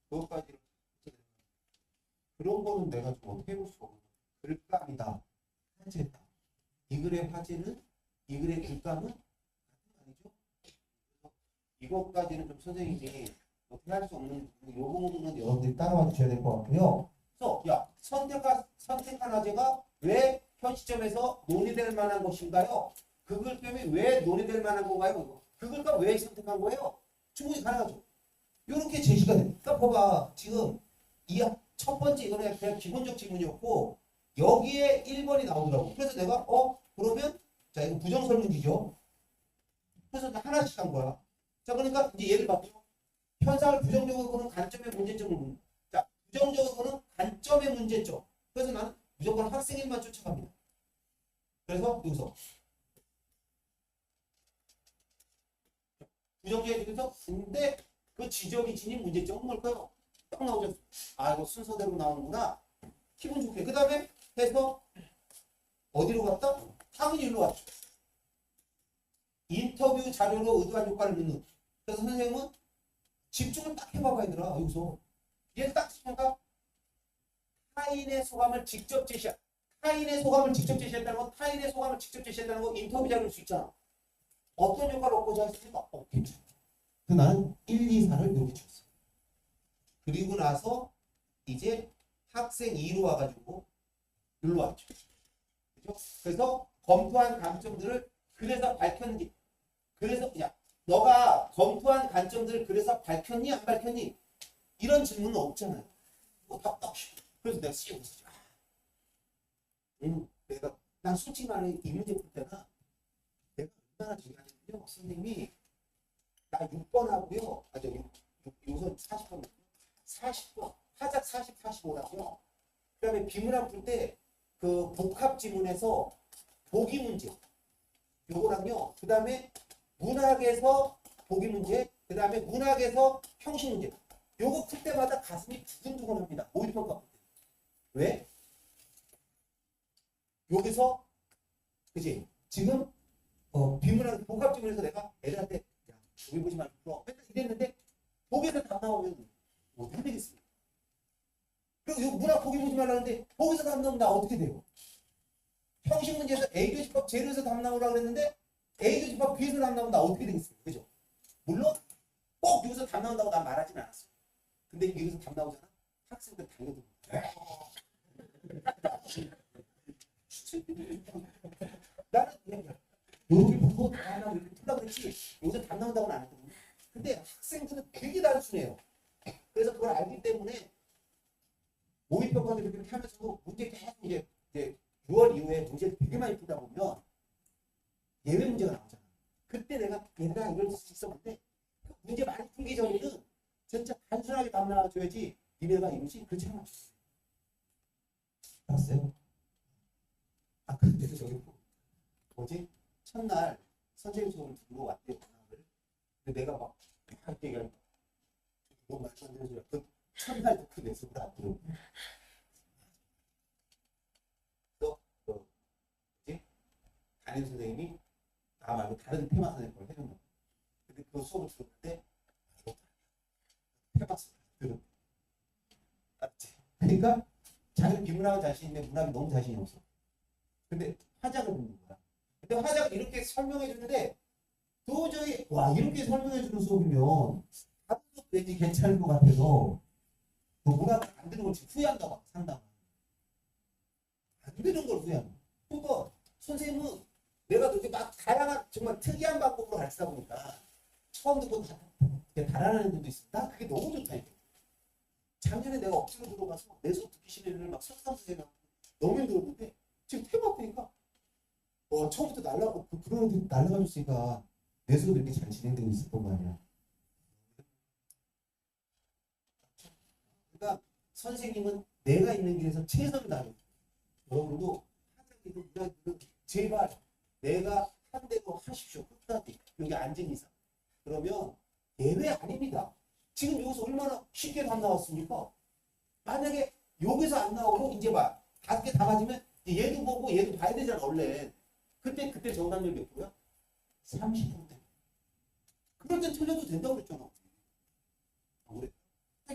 그것까지 그런 거는 내가 좀 어떻게 해볼 수가 없어. 글감이다. 화제다. 이 글의 화제는 이 글의 글감은 아니죠. 이것까지는 좀 선생님이 어떻게 할 수 없는 요 부분은 여러분들이 따라와 주셔야 될 것 같고요. 그래서 선택한 화제가 왜 현 시점에서 논의될 만한 것인가요? 그 글감이 왜 논의될 만한 건가요? 그 글감 왜 선택한 거예요? 충분히 가능하죠. 이렇게 제시가 돼. 그러니까 봐봐. 지금 이 첫 번째 이거는 그냥 기본적 질문이었고 여기에 1번이 나오더라고. 그래서 내가 그러면 자 이거 부정설문지죠. 그래서 하나씩 한 거야. 자 그러니까 이제 얘를 봤죠. 현상을 부정적으로 보는 관점의 문제점을 묻는. 자 부정적으로 보는 관점의 문제점. 그래서 나는 무조건 학생일만 쫓아갑니다. 그래서 여기서 부정적인 중에서 근데 그 지적이 지닌 문제점은 뭘까요? 딱 나오죠. 이거 순서대로 나오는구나. 기분 좋게. 그 다음에 해서 어디로 갔다? 당연히 일로 왔죠. 인터뷰 자료로 의도한 효과를 묻는. 그래서 선생님은 집중을 딱 해봐봐 얘들아. 여기서 얘를 딱 치니까 타인의 소감을 직접 제시한 타인의 소감을 직접 제시했다는 건 타인의 소감을 직접 제시했다는 건 인터뷰 자료일 수 있잖아. 어떤 효과를 얻고자 했습니까? 괜찮아. 그 나는 1, 2, 4를 이렇게 줬어. 그리고 나서 이제 학생 2로 와가지고 여기로 왔죠. 그죠? 그래서 검토한 관점들을 그래서 밝혔니? 그래서 그냥 너가 검토한 관점들을 그래서 밝혔니? 안 밝혔니? 이런 질문은 없잖아요. 답답해. 그래서 내가 씌웠어. 난 솔직히 말해 이 문제 풀 때가 내가 얼마나 중요하냐면요. 선생님이 나 6번 하고요. 요선 40번, 40번, 하작 40, 45라고요. 그 다음에 비문학 풀 때 그 복합 지문에서 보기 문제 요거랑요. 그 다음에 문학에서 보기 문제, 그 다음에 문학에서 형식 문제. 요거 풀 때마다 가슴이 두근두근합니다. 모의평가 풀 때. 왜? 여기서 그지? 지금 비문학 복합 지문에서 내가 애들한테 야, 여기 보지 말고 풀어. 맨날 이랬는데 거기에서 답 나오면 어떻게 되겠습니까? 그리고 요 문학 보기 보지 말라는데 거기서 답 나오면 나 어떻게 돼요? 형식 문제에서 A교집합 제로에서 답 나오라고 그랬는데 A교집합 B에서 답 나오면 나 어떻게 되겠습니까? 그죠? 물론 꼭 여기서 답 나온다고 난 말하진 않았어. 근데 여기서 답 나오잖아? 학생들 달려들고 나는 그냥 여기 보고 다 나오고 이렇게 풀라고 그랬지 여기서 답 나온다고는 안 했거든요. 근데 학생들은 되게 단순해요. 그래서 그걸 알기 때문에 모의평가를 이렇게 하면서도 문제 계속 이제 6월 이후에 문제를 되게 많이 풀다 보면 예외 문제가 나오잖아. 그때 내가 얘들아 이럴 수 있었는데 문제 많이 풀기 전에는 진짜 단순하게 답 나와줘야지 니네가 이러지 그렇지 않아. 알았어요? 아 근데 저기 뭐지? 첫날 선생님 수업을 들고 왔대요. 근데 내가 막 이렇게 얘기하니까 너무 말도 안 되는 소리야. 그 첫날 듣고 내 수업을 안 들어. 또 뭐지? 담임 선생님이 나 말고 다른 테마 선생님 걸 해준 거야. 근데 그 수업을 들을 때 테마 선생님 알았지? 그러니까 자기 비문학은 자신 있는데 문학이 너무 자신이 없어. 근데 화작을 듣는 거야. 근데 화작을 이렇게 설명해 주는데 도저히 와 이렇게 설명해 주는 수업이면 다른 수업 왠지 괜찮을 것 같아서 그 문학을 안 듣는 걸 지금 후회한다 봐 상담. 안 되는 걸 후회하는 거야. 그러니까 선생님은 내가 그렇게 막 다양한 정말 특이한 방법으로 가르치다 보니까 처음 듣고 달아나는 애들도 있어. 나 그게 너무 좋다니까. 작년에 내가 억지로 들어가서 내 수업 듣기 싫은 애를 막 석삼선생님하고 너무 힘들었는데 지금 테마 앞이니까 처음부터 날라고 그런 애들이 날라가줬으니까 내 수업이 이렇게 잘 진행되고 있었던 거 아니야. 그러니까 선생님은 내가 있는 길에서 최선을 다하는 여러분도 하자기도 제발 내가 한 대로 하십시오. 끝까지 여기 앉은 이상. 그러면 예외 아닙니다. 지금 여기서 얼마나 쉽게 답 나왔습니까? 만약에 여기서 안 나오고 이제 봐. 5개 다 맞으면 얘도 보고 얘도 봐야 되잖아 원래. 그때 정답률 몇 프로야? 30%. 그럴 땐 틀려도 된다고 그랬잖아. 그래.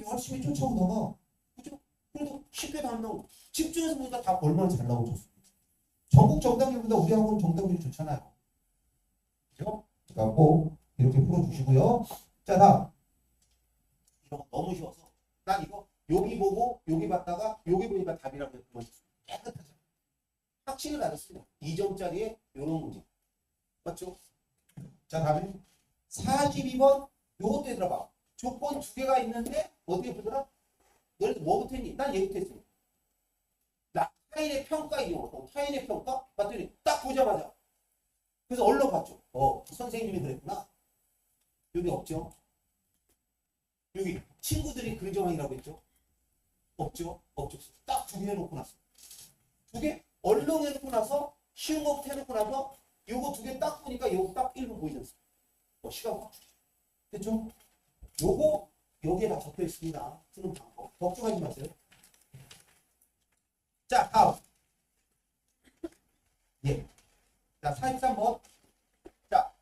열심히 쫓아오다가 그죠? 그래도 쉽게 답 나오고 집중해서 보니까 답 얼마나 잘 나오셨어. 전국 정답률보다 우리 학원 정답률이 좋잖아요. 그죠? 그러니까 꼭 이렇게 풀어주시고요. 자 다음. 이런 거 너무 쉬워서 난 이거 여기 보고 여기 봤다가 여기 보니까 답이라고 했더니 깨끗하잖아. 확신을 안 했습니다. 2점짜리에 이런 문제. 맞죠? 자 다음에 42번 요것도 얘들아 봐. 조건 2개가 있는데 어떻게 풀더라? 너희들 뭐부터 했니? 난 얘부터 했습니다. 나 타인의 평가 이용으로 타인의 평가 봤더니 딱 보자마자 그래서 얼른 봤죠. 선생님이 그랬구나. 여기 없죠? 여기 친구들이 그런 정황이라고 했죠? 없죠? 없죠. 딱 2개 해놓고 나서 2개 얼른 해놓고 나서 쉬운 거부터 해놓고 나서 요거 2개 딱 보니까 요거 딱 1분 보이지 않습니까? 시간 확 줄이죠. 됐죠? 요거 여기에 다 적혀 있습니다. 푸는 방법. 걱정하지 마세요. 자, 다음. 예. 자, 43번. 자,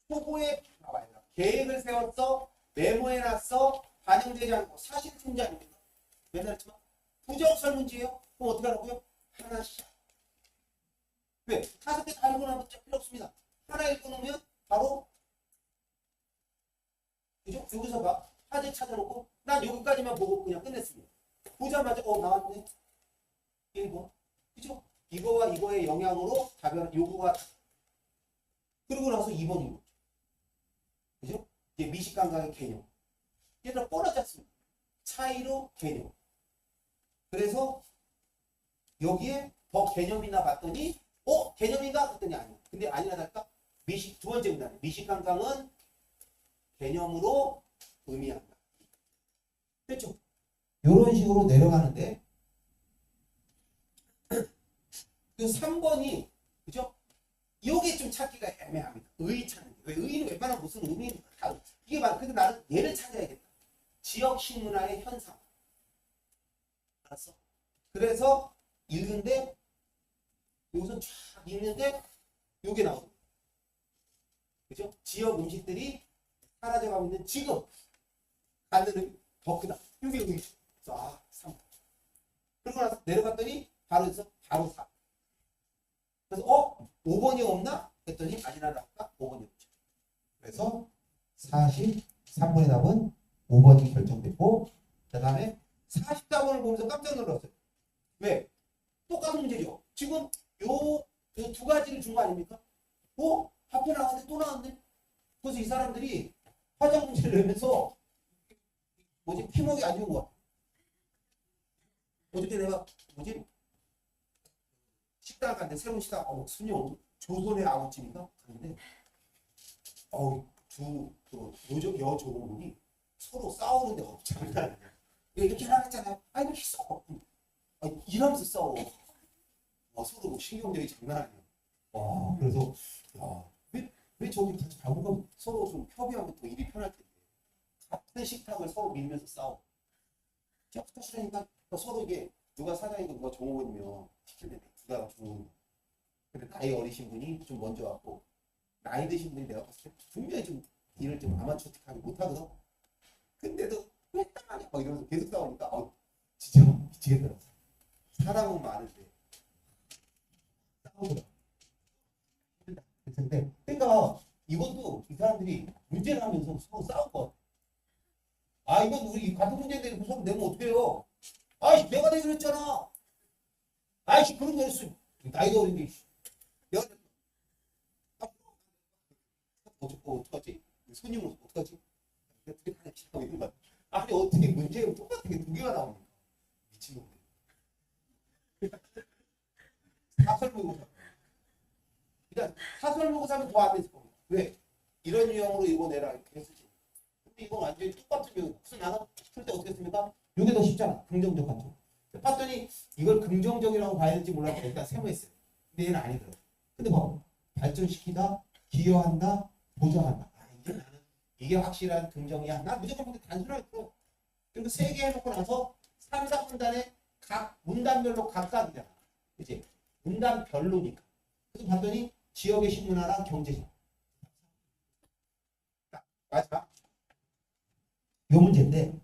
초보에 나와요. 계획을 세웠어. 메모해놨어. 반영되지 않고 사실 문제 아닙니까? 맨날 했지만 부정 설문지예요. 그럼 어떻게 하라고요? 하나씩 왜? 5개 다 읽어놓으면 필요 없습니다. 하나 읽어놓으면 바로 그죠? 여기서 봐. 화제 찾아놓고 난 여기까지만 보고 그냥 끝냈습니다. 보자마자 나왔네. 1번. 그죠? 이거와 이거의 영향으로 답변 요거가 그러고 나서 2번인 거죠. 그죠? 이제 미식감각의 개념. 얘들 뻔하지 않습니까? 차이로 개념. 그래서 여기에 더 개념이나 봤더니 개념인가? 그랬더니 아니야. 근데 아니나 달까? 두 번째 문단에 미식감각은 개념으로 의미한다. 됐죠? 이런 식으로 내려가는데 그 3번이 그죠? 이게 좀 찾기가 애매합니다. 의 찾는 게. 왜 의는 웬만하면 무슨 의미는 다 이게 말 근데 나는 얘를 찾아야겠다. 지역 식문화의 현상. 알았어? 그래서 읽는데 여기서 쫙 읽는데 요게 나오고 그죠? 지역 음식들이 사라져가고 있는 지금 가는 더 크다. 여기 3. 그러고 나서 내려갔더니 바로 여기서 바로 4. 그래서 5번이 없나? 했더니 아니나 나올까? 5번이 없죠. 그래서 43번의 답은 5번이 결정됐고 그 다음에 44번을 보면서 깜짝 놀랐어요. 왜? 똑같은 문제죠. 지금 요 두 가지를 준 거 아닙니까? 앞에 나왔는데 또 나왔네. 그래서 이 사람들이 화장 문제를 내면서 피먹이 안 좋은 거 같아. 어저께 내가 식당 갔는데 새로운 식당 손이 조선의 아구찜인가 갔는데 여조분이 서로 싸우는데 장난 아니야. 이렇게 하랬잖아요. 이렇게 싸워. 일하면서 싸워. 서로 신경전이 장난 아니야. 그래서 왜 저기 같이 밥먹으면 서로 좀 협의하면 더 일이 편할 텐데 같은 식탁을 서로 밀면서 싸워. 시작부터 싫으니까 서로 이게 누가 사장이고 누가 종업원이면 시킬 때 누가 종업원. 근데 나이 어리신 분이 좀 먼저 왔고 나이 드신 분이 내가 봤을 때 분명히 좀 일을 좀 아마추어틱하게 못하거든. 근데도 왜 했단 말이야? 이러면서 계속 싸우니까 진짜 미치겠더라고. 사람은 많은데 싸우더라. 근데 그러니까 이것도 이 사람들이 문제를 하면서 서로 싸울 것 같아. 이건 우리 같은 문제인데 서로 내면 어떡해요? 내가 내기로 했잖아. 그런 거 했어. 나이가 어린 게 내가 어떡하지? 손님은 어떡하지? 내가 둘이 하나 시작하고 있는 거야. 어떻게 문제가 똑같은 게 두 개가 나오는 거야. 미친놈들. 사설모의고사. 그러니까 사설모의고사는 더 안 됐을 겁니다. 왜? 이런 유형으로 이거 내라 이렇게 했지. 근데 이건 완전히 똑같은 유형. 무슨 나는 풀 때 어떻게 했습니까? 이게 더 쉽잖아. 긍정적 관점. 봤더니 이걸 긍정적이라고 봐야 될지 몰라서 일단 세모했어요. 근데 얘는 아니더라고. 근데 발전시키다, 기여한다, 보장한다. 이게 확실한 긍정이야. 나 무조건 근데 단순하게 풀어. 그리고 3개 해놓고 나서 3, 4분단에 각 문단별로 각각이잖아. 그치? 문단별로니까. 그래서 봤더니 지역의 식문화랑 경제적. 마지막. 요 문제인데 요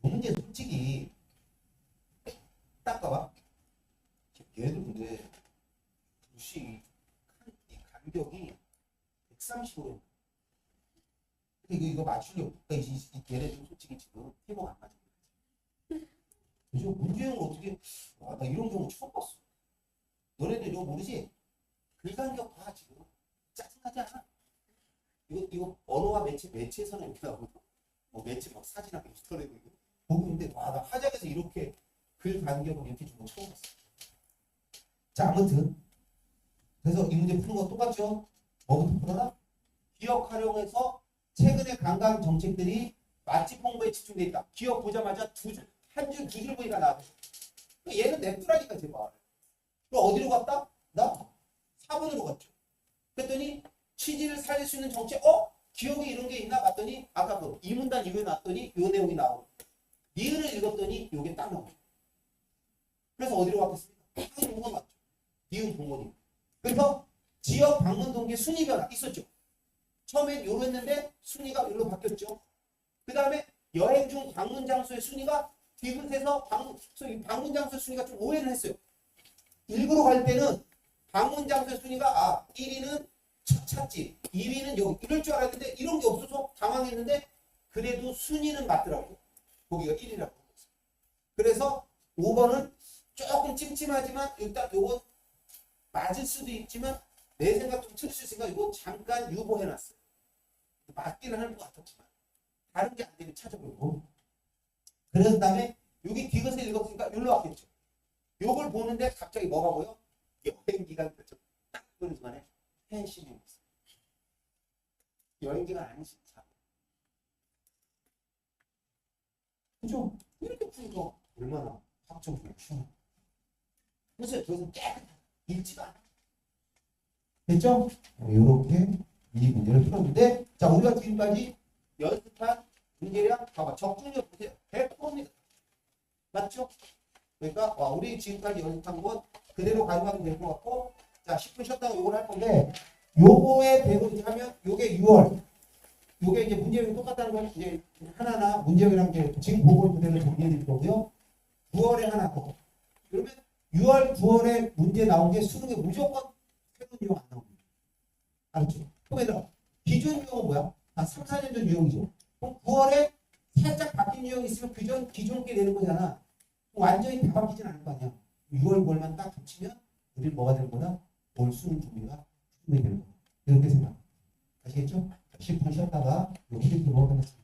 문제 솔직히 딱 봐봐. 얘들 근데 이 간격이 130으로 이거 맞추려고. 얘네 좀 솔직히 지금 팀워크 안 맞아. 그죠? 문제형을 어떻게 나 이런 경우 처음 봤어. 너네들 이거 모르지? 글간격 봐 지금. 짜증나지 않아? 이거 언어와 매체에서는 이렇게 나오고 매체 사진하고 인스타그램 보고 있는데 나 화작에서 이렇게 글 간격을 이렇게 준 거 처음 봤어. 자 아무튼 그래서 이 문제 푸는 거 똑같죠? 뭐부터 풀어라? 기억 활용해서 최근의 관광 정책들이 맛집 홍보에 집중돼 있다. 기억 보자마자 한 줄, 두 줄 보니까 나왔어. 얘는 냅두라니까 제발. 그럼 어디로 갔다? 나 4번으로 갔죠. 그랬더니 취지를 살릴 수 있는 정책, 기억에 이런 게 있나 봤더니 아까 이 문단 이거에 놨더니 요 내용이 나오고 니은을 읽었더니 요게 딱 나오죠. 그래서 어디로 갔겠습니까? 당연히 이건 맞죠. 니은 부모님. 그래서 지역 방문 동기 순위 변화 있었죠. 처음엔 요로 했는데 순위가 요로 바뀌었죠. 그 다음에 여행 중 방문 장소의 순위가 뒤끝에서 방문 장소의 순위가 좀 오해를 했어요. 일부러 갈 때는 방문 장소 순위가 1위는 찾지, 2위는 여기 이럴 줄 알았는데 이런 게 없어서 당황했는데 그래도 순위는 맞더라고. 거기가 1위라고. 그래서 5번은 조금 찜찜하지만 일단 요건 맞을 수도 있지만 내 생각 좀 틀릴 수 있으니까 이거 잠깐 유보해놨어요. 맞기는 할 것 같았지만 다른 게 안 되면 찾아보고. 그래서 그다음에 여기 디귿을 읽었으니까 여기로 왔겠죠. 요걸 보는데 갑자기 뭐가 보여? 여행 기간 딱 보는 순간에 펜션이 있어. 여행 기간 아니지 참. 그죠? 이렇게 푸니까 얼마나 확정적이고 쉬워. 그래서 여기서 깨끗하게 읽지도 않아. 됐죠? 이렇게 이 문제를 풀었는데, 자, 우리가 지금까지 연습한 문제량 봐봐. 적중력 보세요. 100%입니다. 맞죠? 그러니까 우리 지금까지 연습한 건 그대로 가져가도 될 것 같고, 자, 10분 쉬었다가 요걸 할 건데, 요거에 대로 이제 하면 요게 6월, 요게 이제 문제량이 똑같다는 건 이제 하나나 문제량이랑 이제 지금 보고 그대로 정리해 드릴 거고요. 9월에 하나 더. 그러면 6월, 9월에 문제 나온 게 수능에 무조건 새로운 유형 안 나옵니다. 알았죠? 그럼 얘들아, 기존 유형은 뭐야? 3, 4년 전 유형이죠. 그럼 9월에 살짝 바뀐 유형이 있으면 기존 게 되는 거잖아. 완전히 다 바뀌진 않을 거 아니야. 6월, 9월만 딱 붙이면 우리 뭐가 되는 거다? 올 수능 준비가 충분히 되는 거야. 이렇게 생각. 아시겠죠? 10분 쉬었다가 여기 이렇게 먹어보겠습니다.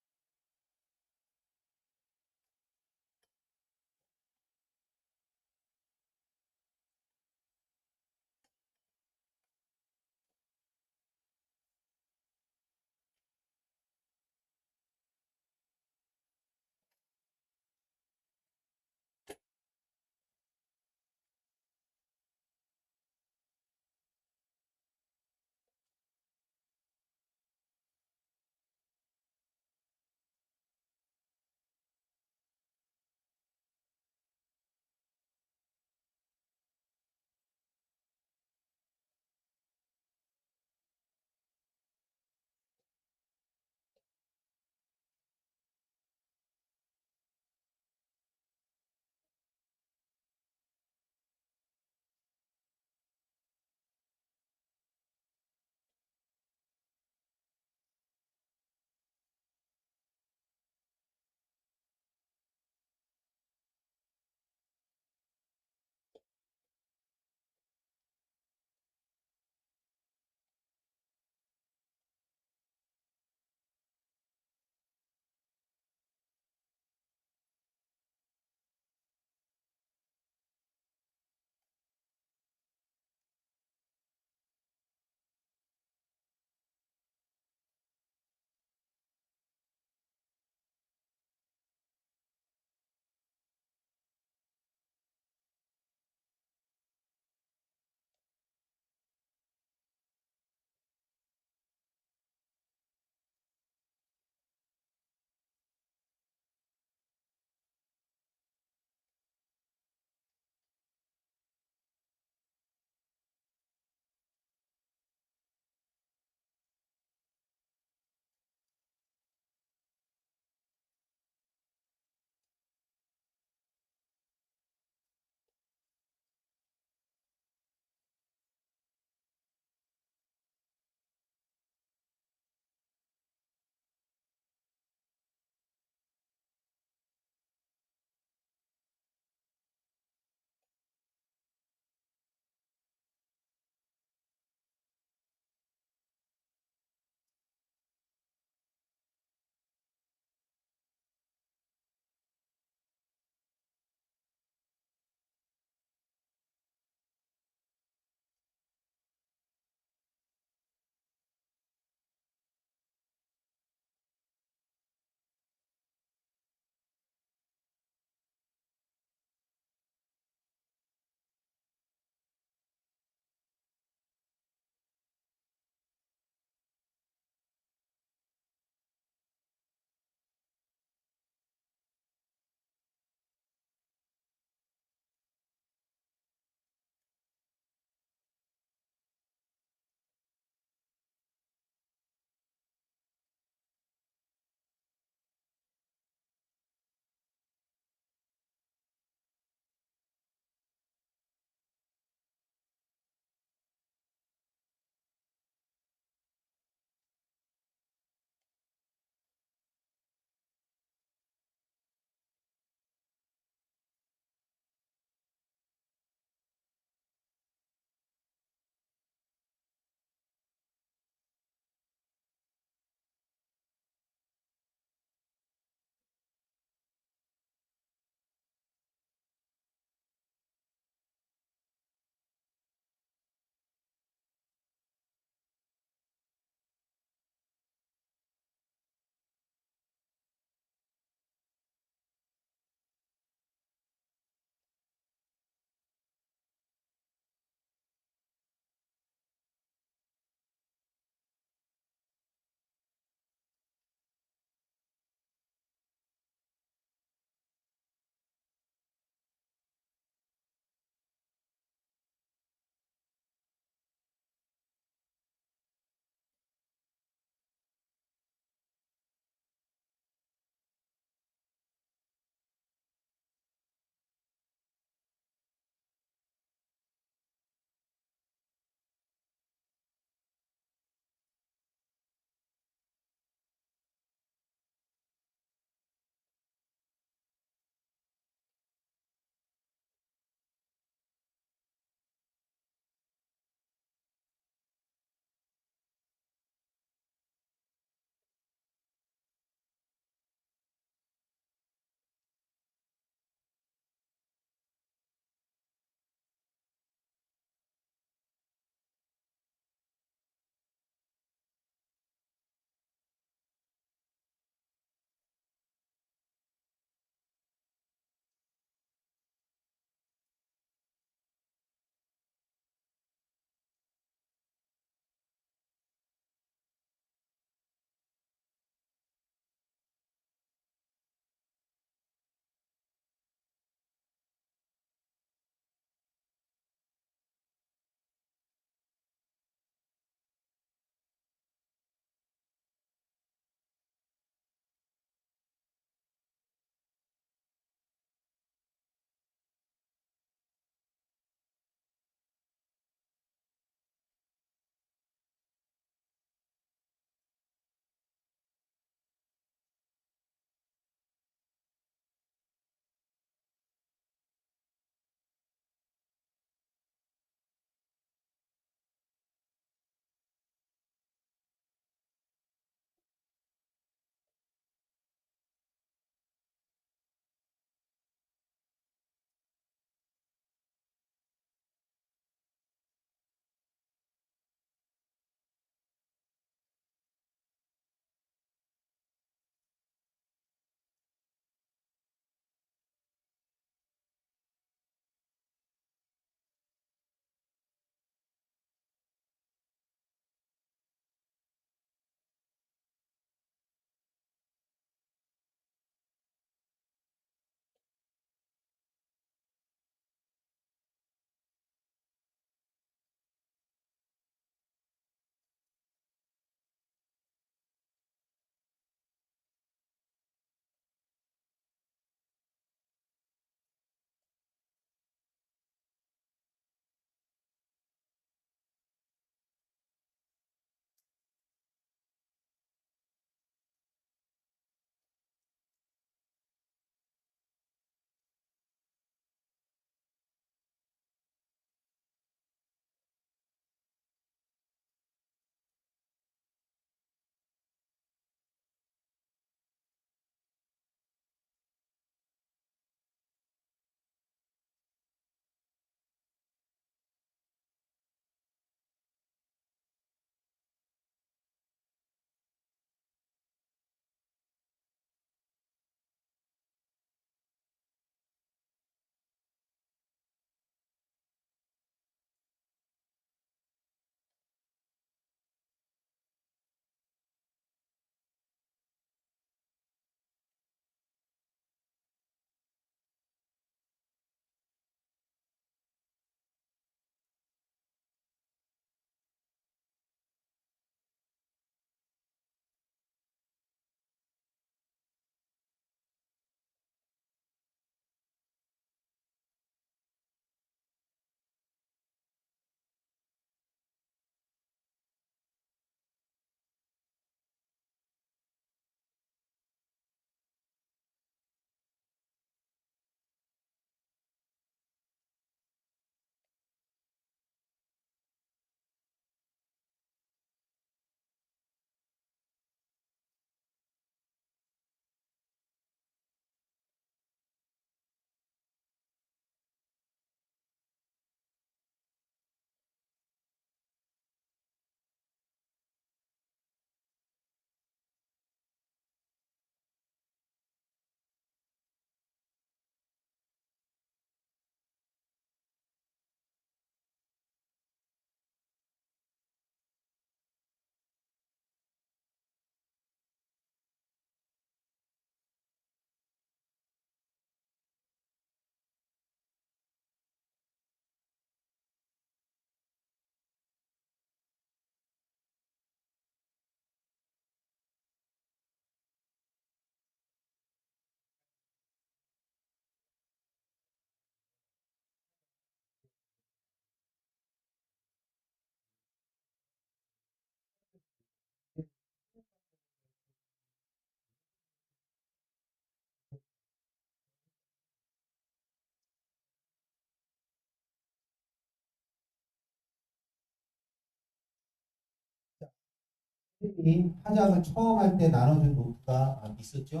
선생님이 화작을 처음 할 때 나눠준 노트가 있었죠.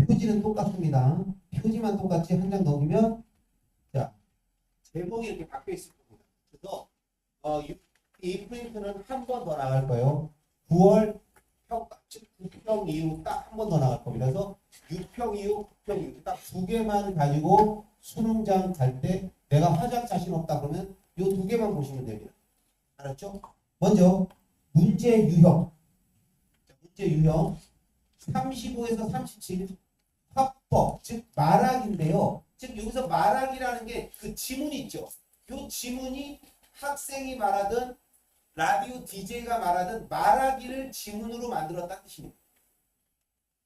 표지는 똑같습니다. 표지만 똑같이 한 장 넘기면 자 제목이 이렇게 박혀 있을 겁니다. 그래서 이 프린트는 한 번 더 나갈 거예요. 9월 평가, 즉 9평 이후 딱 한 번 더 나갈 겁니다. 그래서 6평 이후, 9평 이후 딱 두 개만 가지고 수능장 갈 때 내가 화작 자신 없다 그러면 이 두 개만 보시면 됩니다. 알았죠? 먼저 문제 유형. 문제 유형 35에서 37 화법, 즉 말하기인데요. 즉 여기서 말하기라는 게 그 지문이 있죠. 이 지문이 학생이 말하든 라디오 DJ가 말하든 말하기를 지문으로 만들었다는 뜻입니다.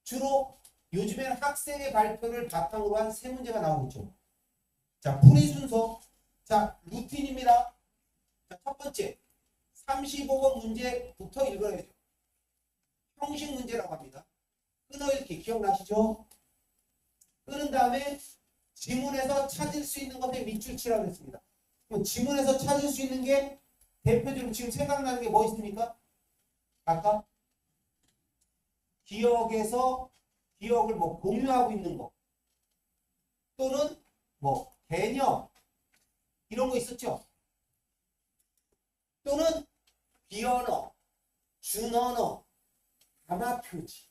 주로 요즘에는 학생의 발표를 바탕으로 한 세 문제가 나오고 있죠. 자, 풀이 순서. 자, 루틴입니다. 자, 첫 번째 35번 문제부터 읽어야죠. 형식 문제라고 합니다. 끊어읽기 기억나시죠? 끊은 다음에 지문에서 찾을 수 있는 것에 밑줄 치라고 했습니다. 그럼 지문에서 찾을 수 있는 게 대표적으로 지금 생각나는 게 뭐 있습니까? 아까 기억에서 기억을 뭐 공유하고 있는 거 또는 뭐 개념 이런 거 있었죠? 또는 비언어, 준언어, 담화표지.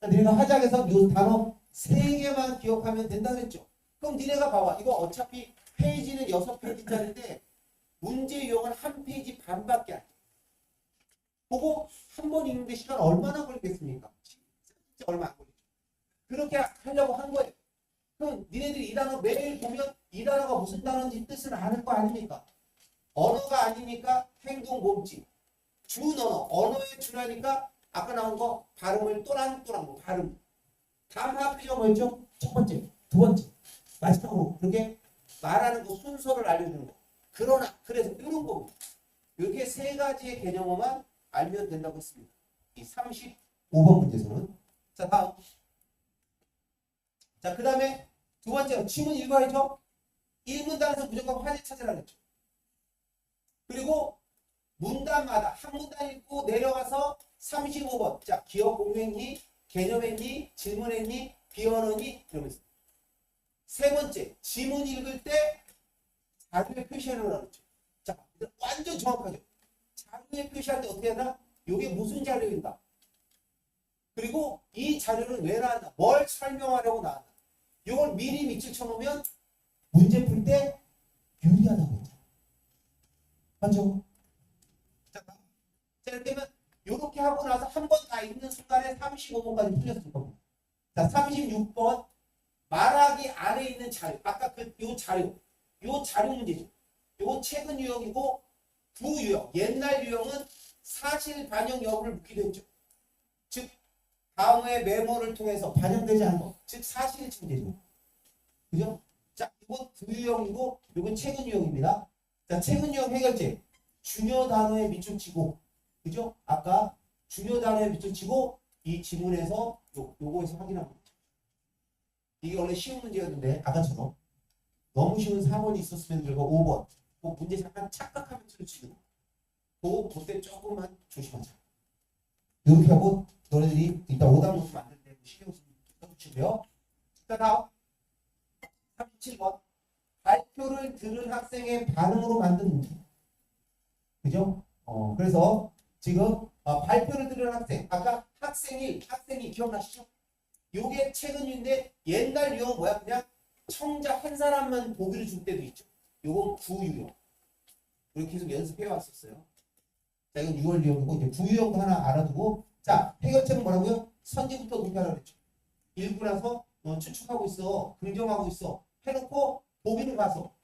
니네가 화작에서 이 단어 3개만 기억하면 된다고 했죠? 그럼 니네가 봐봐. 이거 어차피 페이지는 6페이지짜리인데 문제 유형은 한 페이지 반밖에 안 돼. 그거 한 번 읽는데 시간 얼마나 걸리겠습니까? 진짜 얼마 안 걸리죠. 그렇게 하려고 한 거예요. 그럼 니네들이 이 단어 매일 보면 이 단어가 무슨 단어인지 뜻을 아는 거 아닙니까? 언어가 아니니까 행동 몸짓. 준언어. 언어에 준하니까 아까 나온 거 발음을 또랑또랑 뭐 발음. 담화표가 뭐였죠? 첫 번째, 두 번째, 마지막으로 그렇게 말하는 거 순서를 알려주는 거. 그러나 그래서 이런 겁니다. 이렇게 세 가지의 개념어만 알면 된다고 했습니다. 이 35번 문제에서는. 자, 다음. 자, 그 다음에 두 번째로 지문 읽어야죠. 1문단에서 무조건 화제 찾으라 했죠. 그리고 문단마다 한 문단 읽고 내려가서 35번. 자, 기억 공유했니? 개념했니? 질문했니? 비언어니? 이러면서. 세 번째, 지문 읽을 때 자료에 표시하려고 그랬죠. 자, 완전 정확하죠. 자료에 표시할 때 어떻게 하나? 이게 무슨 자료인가? 그리고 이 자료는 왜 나왔나? 뭘 설명하려고 나왔나? 이걸 미리 밑줄 쳐놓으면 문제 풀 때 유리하다고 했죠. 맞죠? 자, 이렇게 하면 이렇게 하고 나서 한 번 다 읽는 순간에 35번까지 풀렸을 겁니다. 자, 36번 말하기 안에 있는 자료. 아까 요 자료 문제죠. 요거 최근 유형이고 부유형, 옛날 유형은 사실 반영 여부를 묻기도 했죠. 즉 다음의 메모를 통해서 반영되지 않은 것, 즉 사실 문제죠. 그죠? 자, 이건 부유형이고 이건 최근 유형입니다. 자, 최근 유형 해결제. 중요 단어에 밑줄 치고, 그죠? 아까 중요 단어에 밑줄 치고 이 지문에서 요거에서 확인하고 있죠. 이게 원래 쉬운 문제였는데 아까처럼 너무 쉬운 4번이 있었으면 그리고 5번. 그 문제 잠깐 착각하면 틀릴 수 있는 거. 그때 조금만 조심하자. 이렇게 하고 너네들이 이따 오답 노트 만들 때 신경 써주시고요. 자, 다음 37번 발표를 들은 학생의 반응으로 만든 문제. 그죠? 그래서 지금 발표를 들은 학생, 아까 학생이 기억나시죠? 요게 최근인데 옛날 유형은 뭐야? 그냥 청자 한 사람만 보기를 줄 때도 있죠. 요건 구유형. 이렇게 계속 연습해 왔었어요. 자, 이건 6월 유형이고 이제 구유형도 하나 알아두고, 자, 해결책은 뭐라고요? 선지부터 공개하라고 했죠. 읽고 나서 추측하고 있어, 긍정하고 있어 해놓고 보기를 가서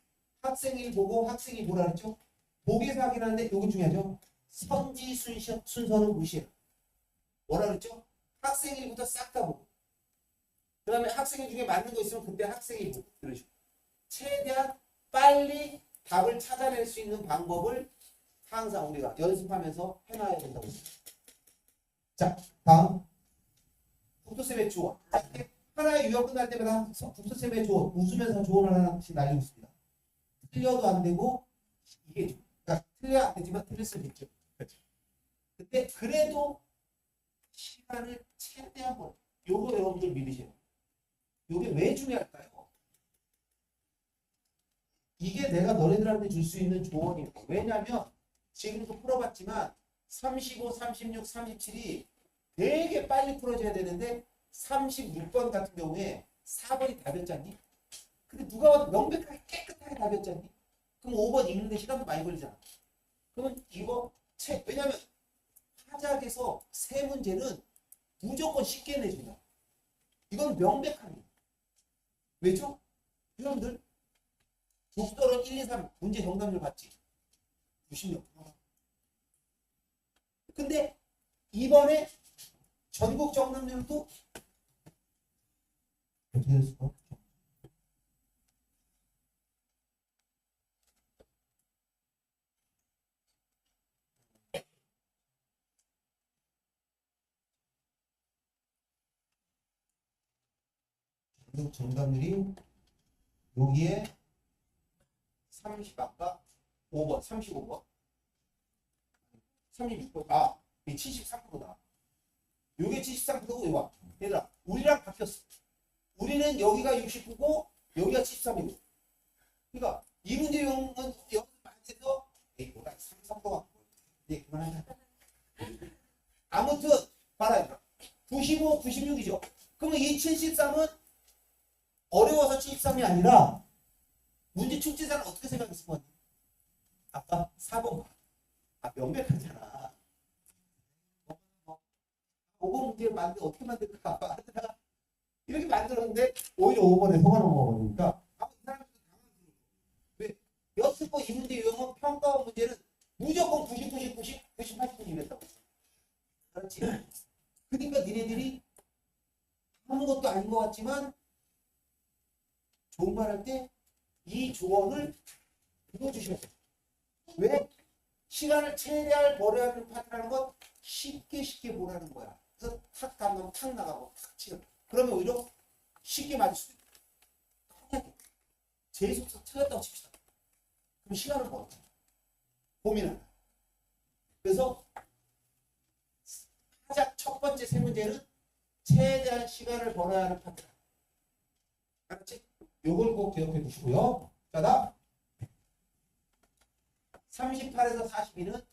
학생이 보고 학생이 뭐라 그랬죠? 보기에서 확인하는데 요게 중요하죠. 선지 순서는 무시해. 뭐라 그랬죠? 학생일부터 싹 다 보고, 그 다음에 학생일 중에 맞는 거 있으면 그때 학생이 보고, 이런 식으로 최대한 빨리 답을 찾아낼 수 있는 방법을 항상 우리가 연습하면서 해놔야 된다고 했습니다. 자, 다음 국토쌤의 조언. 하나의 유형 끝날 때마다 국토쌤의 조언, 웃으면서 조언을 하나씩 날리고 있습니다. 틀려도 안 되고, 이게 그러니까 틀려야 안 되지만 틀릴 수도 있죠. 그렇죠. 근데 그래도 시간을 최대한 벌어. 요거 여러분들 믿으세요. 요게 왜 중요할까요? 이게 내가 너네들한테 줄 수 있는 조언이에요. 왜냐면 지금도 풀어봤지만 35, 36, 37이 되게 빨리 풀어져야 되는데 36번 같은 경우에 4번이 답이었지 않니? 근데 누가 봐도 명백하게 깨끗하게 답이었지 않니? 그럼 5번 읽는데 시간도 많이 걸리잖아. 그러면 이거 왜냐면 화작에서 세 문제는 무조건 쉽게 내준다. 이건 명백하게. 왜죠? 여러분들 독서론 1, 2, 3 문제 정답률 봤지? 90몇. 근데 이번에 전국 정답률도 어떻게 됐을까? 전국 정답률이 여기에 30 아까 5번, 35번, 36번, 이게 73%다. 요게 73%고 이거 얘들아, 우리랑 바뀌었어. 우리는 여기가 69고 여기가 73이고. 그러니까 이 문제용은 여기 맞춰서 뭐가 3%가 네, 그만하자. 아무튼 봐라 얘들아. 95, 96이죠. 그러면 이 73은 어려워서 73이 아니라 문제 출제자는 어떻게 생각했을 것 같아? 아까 4번 봐. 명백하잖아. 5번 문제를 어떻게 만들까? 하다가 이렇게 만들었는데 오히려 5번에 속아 넘어가니까 이 사람들도 당황스러워. 왜? 여태껏 이 문제 유형은 평가원 문제는 무조건 90, 90, 90, 90, 80분 이랬다고. 그렇지? 그러니까 니네들이 아무것도 아닌 것 같지만 좋은 말 할 때 이 조언을 읽어주셔야 돼요. 왜? 시간을 최대한 벌어야 하는 파트라는 건 쉽게 보라는 거야. 그래서 탁 가면 탁 나가고 탁 치는. 그러면 오히려 쉽게 맞을 수도 있고. 제 속사 틀렸다고 칩시다. 그럼 시간을 벌어. 고민한다. 그래서 가장 첫 번째 세 문제는 최대한 시간을 벌어야 하는 파트라. 알았지? 요걸 꼭 기억해 두시고요. 자, 다음 38에서 42는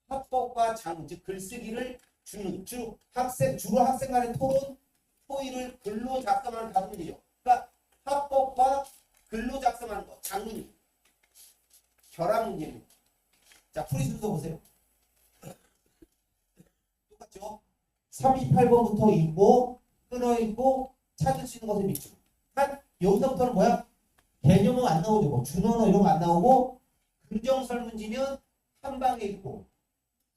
합법과 장문, 즉 글쓰기를 주로 학생 간의 토론, 토의를 글로 작성하는 다섯 문제죠. 그러니까 합법과 글로 작성하는 거, 장문이 결합 문제입니다. 자, 풀이 순서 보세요. 똑같죠? 38번부터 읽고 끊어 읽고 찾을 수 있는 것을 믿죠. 여기서부터는 뭐야? 개념은 안 나오죠. 뭐 준언어 이런 거 안 나오고 긍정설문지면 한 방에 읽고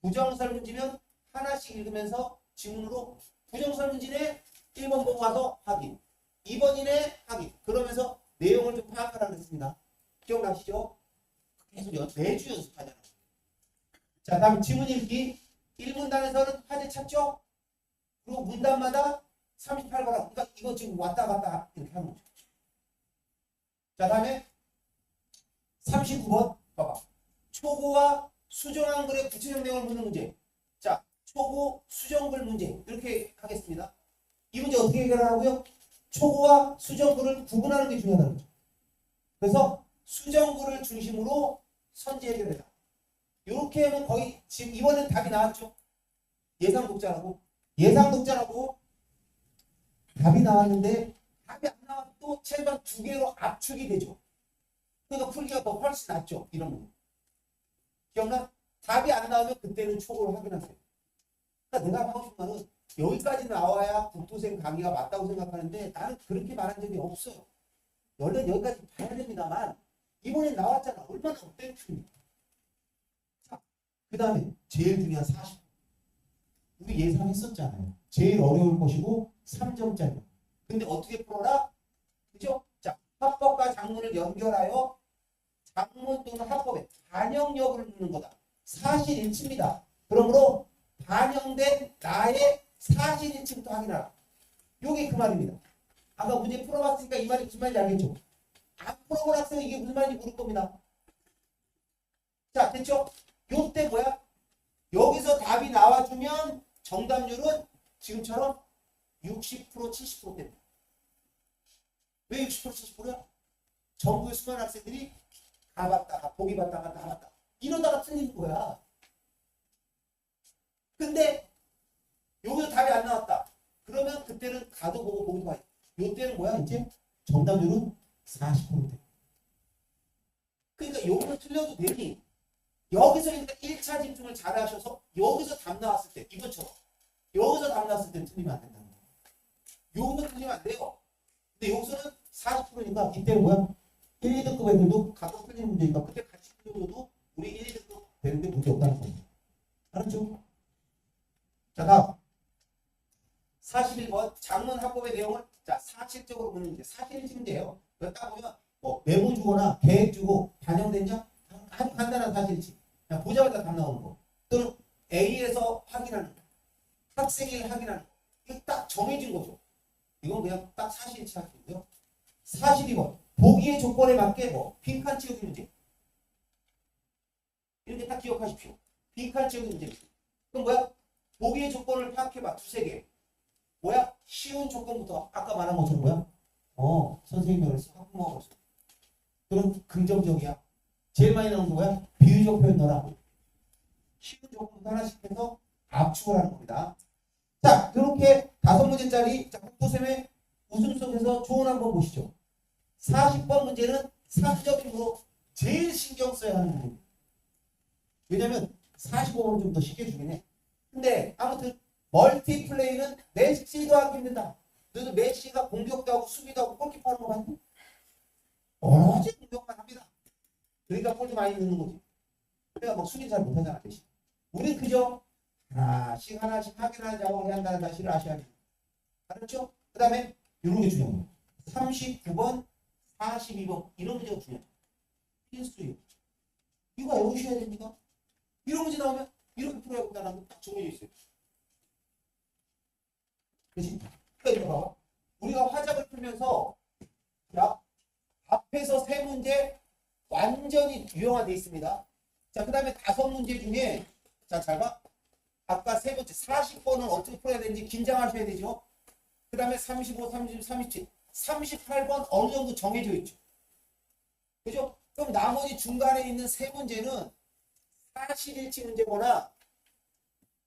부정설문지면 하나씩 읽으면서 지문으로 부정설문지네 1번 보고 가서 확인, 2번이네 확인. 그러면서 내용을 좀 파악하라고 했습니다. 기억나시죠? 계속 매주 연습하잖아요. 자, 다음 지문 읽기. 1문단에서는 화제 찾죠? 그리고 문단마다 38가닥. 그러니까 이거 지금 왔다 갔다 이렇게 하는 거죠. 자, 다음에 39번 봐봐. 초고와 수정한글의 구체적 내용을 묻는 문제. 자, 초고 수정글 문제 이렇게 하겠습니다. 이 문제 어떻게 해결하라고요? 초고와 수정글을 구분하는 게 중요하다는 거죠. 그래서 수정글을 중심으로 선지 해결해라. 이렇게 하면 거의 지금 이번엔 답이 나왔죠. 예상 독자라고 답이 나왔는데 답이 안 나와도 최소한 두 개로 압축이 되죠. 그러니까 풀기가 더 훨씬 낫죠. 이런 거. 기억나? 답이 안 나오면 그때는 초고를 확인하세요. 그러니까 내가 하고 싶은 말은 여기까지 나와야 국토생 강의가 맞다고 생각하는데 나는 그렇게 말한 적이 없어요. 원래 여기까지 봐야 됩니다만 이번에 나왔잖아. 얼마나 어땠습니까? 자, 그 다음에 제일 중요한 40. 우리 예상했었잖아요. 제일 어려울 것이고 3점짜리. 근데 어떻게 풀어라? 그죠? 자, 합법과 장문을 연결하여 장문 또는 합법의 반영 여부를 묻는 거다. 사실일치입니다. 그러므로 반영된 나의 사실일치부터 확인하라. 요게 그 말입니다. 아까 문제 풀어봤으니까 이 말이 무슨 말인지 알겠죠? 안 풀어본 학생은 이게 무슨 말인지 모를 겁니다. 자, 됐죠? 요때 뭐야? 여기서 답이 나와주면 정답률은 지금처럼 60% 70% 됩니다. 왜 60% 70%야? 전국의 수많은 학생들이 다 봤다가 보기 봤다가 다 봤다. 이러다가 틀리는 거야. 근데 여기서 답이 안 나왔다. 그러면 그때는 가도 보고 보기도 봐요. 요때는 뭐야? 이제 정답률은 40%돼. 그러니까 여기서 틀려도 되니 여기서 그러니까 1차 집중을 잘 하셔서 여기서 답 나왔을 때 이것처럼 여기서 답 나왔을 때는 틀리면 안 된다는 거예요. 여기서 틀리면 안 돼요. 근데 여기서는 40%니까 이때는 뭐야? 1, 2등급 애들도 가끔 틀리는 문제니까 그때 같이 틀려도 우리 1, 2등급 되는데 문제 없다는 거예요. 알았죠? 자, 다음 41번 장문 합법의 내용을 자 사실적으로 묻는 문제. 사실 문제예요. 딱 보면 뭐 메모 주거나 계획 주고 반영됐냐? 아주 간단한 사실이지. 그냥 보자마자 답 나오는 거. 또는 A에서 확인하는 거. 학생이 확인하는 거. 이거 딱 정해진 거죠. 이건 그냥 딱 사실이지 하시고요. 42번 보기의 조건에 맞게 뭐 빈칸 채우기 문제. 이렇게 딱 기억하십시오. 빈칸 채우기 문제. 그럼 뭐야? 보기의 조건을 파악해봐. 두세 개. 뭐야? 쉬운 조건부터 아까 말한 것처럼 뭐야? 선생님이 그랬어. 학부모가 그랬어. 그럼 긍정적이야. 제일 많이 나오는 거 뭐야? 비유적 표현 넣어라. 쉬운 조건부터 하나씩 해서 압축을 하는 겁니다. 자, 이렇게 5문제짜리 국보쌤의 웃음 속에서 조언 한번 보시죠. 40번 문제는 상적으로 제일 신경 써야 하는 문제입니다. 왜냐면 45번은 좀 더 쉽게 주긴 해. 근데 아무튼 멀티플레이는 메시도 하기 힘들다. 너도 메시가 공격도 하고 수비도 하고 골키퍼 하는 거 봤니? 오로지 공격만 합니다. 그러니까 골도 많이 넣는 거지. 그러니까 뭐 수비 잘 못하잖아 대신. 우린 그저 하나씩 확인하자고 한다는 사실을 아셔야 돼요. 알았죠? 그 다음에 이런 게 중요해요. 39번, 42번 이런 문제가 중요해요. 필수예요. 이거 외우셔야 됩니다. 이런 문제 나오면 이렇게 풀어야 된다는 거 딱 정해져 있어요. 그렇지? 그러니까 봐봐. 우리가 화작을 풀면서 자 앞에서 세 문제 완전히 유형화되어 있습니다. 자, 그 다음에 5문제 중에 자, 잘 봐. 아까 세 번째 40번은 어떻게 풀어야 되는지 긴장하셔야 되죠. 그 다음에 35, 30, 37, 38번 어느 정도 정해져 있죠. 그죠? 그럼 나머지 중간에 있는 세 문제는 사실일치 문제거나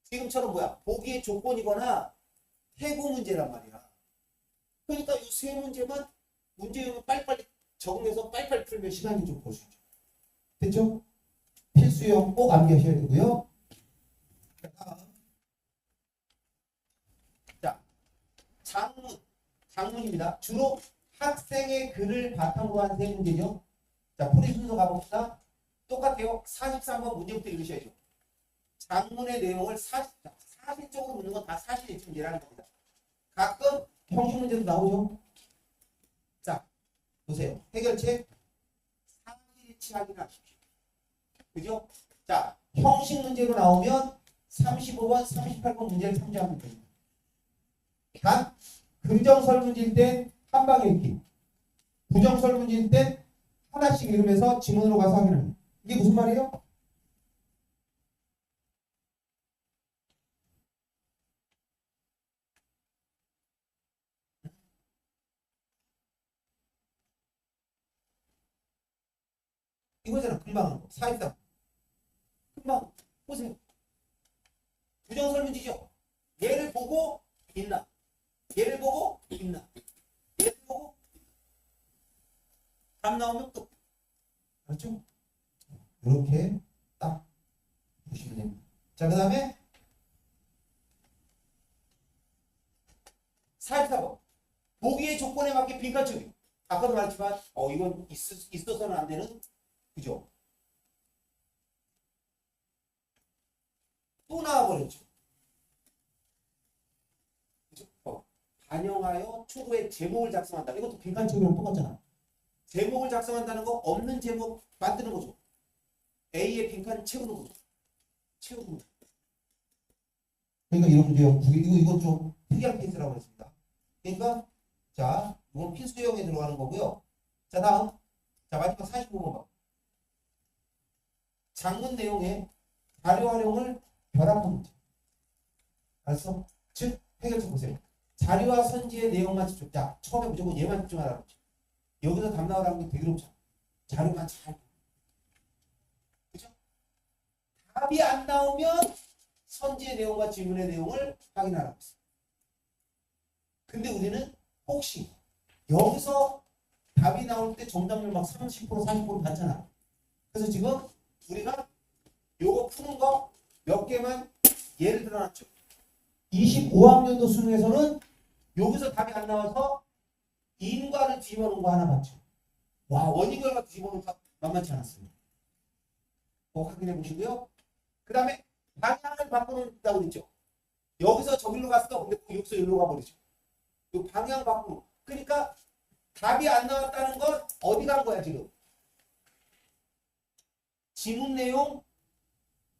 지금처럼 뭐야? 보기의 조건이거나 해고 문제란 말이야. 그러니까 이 세 문제만 문제용을 빨리빨리 적응해서 빨리빨리 풀면 시간이 좀 벌 수 있죠. 됐죠? 필수형 꼭 암기하셔야 되고요. 자, 장문입니다. 주로 학생의 글을 바탕으로 한 세 문제죠. 자, 풀이 순서 가봅시다. 똑같아요. 43번 문제부터 읽으셔야죠. 장문의 내용을 사실적으로 묻는 건 다 사실일치 문제라는 겁니다. 가끔 형식 문제도 나오죠. 자, 보세요. 해결책 사실일치 확인하십시오. 그죠? 자, 형식 문제로 나오면 35번, 38번 문제를 참조하면 됩니다. 단, 긍정설 문제일 땐 한 방에 읽기. 부정설 문제일 땐 하나씩 읽으면서 지문으로 가서 확인합니다. 이게 무슨 말이에요? 이거잖아. 금방 413. 금방 보세요. 부정설 문제죠. 얘를 보고 있나? 얘를 보고 있나? 얘를 보고 답 나오면 또 그렇죠? 이렇게 딱 보시면 됩니다. 자, 그 다음에 44번 보기의 조건에 맞게 빈칸 채우기. 아까도 말했지만 이건 있어서는 안 되는 그죠? 또 나와버렸죠. 그죠? 반영하여 초고의 제목을 작성한다. 이것도 빈칸 채우기랑 똑같잖아. 제목을 작성한다는 거 없는 제목 만드는 거죠. A의 빈칸 채우는 거죠. 채우는 거죠. 그러니까 이런 문제요. 이거 좀 특이한 케이스라고 했습니다. 그러니까 자, 이건 필수형에 들어가는 거고요. 자, 다음 자 마지막 45번 봐. 장문 내용에 자료 활용을 결합한 문제. 알았어? 즉 해결책 보세요. 자료와 선지의 내용만 집중. 자, 처음에 무조건 얘만 집중하라고. 여기서 답 나오라는 게 되게 어렵잖아. 자료만 잘. 그죠? 답이 안 나오면 선지의 내용과 지문의 내용을 확인하라고 했어. 근데 우리는 혹시 여기서 답이 나올 때 정답률 막 30%, 40% 받잖아. 그래서 지금 우리가 요거 푸는 거 몇 개만 예를 들어놨죠. 25학년도 수능에서는 여기서 답이 안 나와서 인과를 뒤집어 놓은 거 하나 봤죠. 와, 원인과 뒤집어 놓은 거 만만치 않았습니다. 꼭 확인해 보시고요. 그 다음에 방향을 바꿔놓는다고 그랬죠. 여기서 저기로 갔어. 근데 여기서 여기로 가버리죠. 이 방향 바꾸고. 그러니까 답이 안 나왔다는 건 어디 간 거야 지금? 지문 내용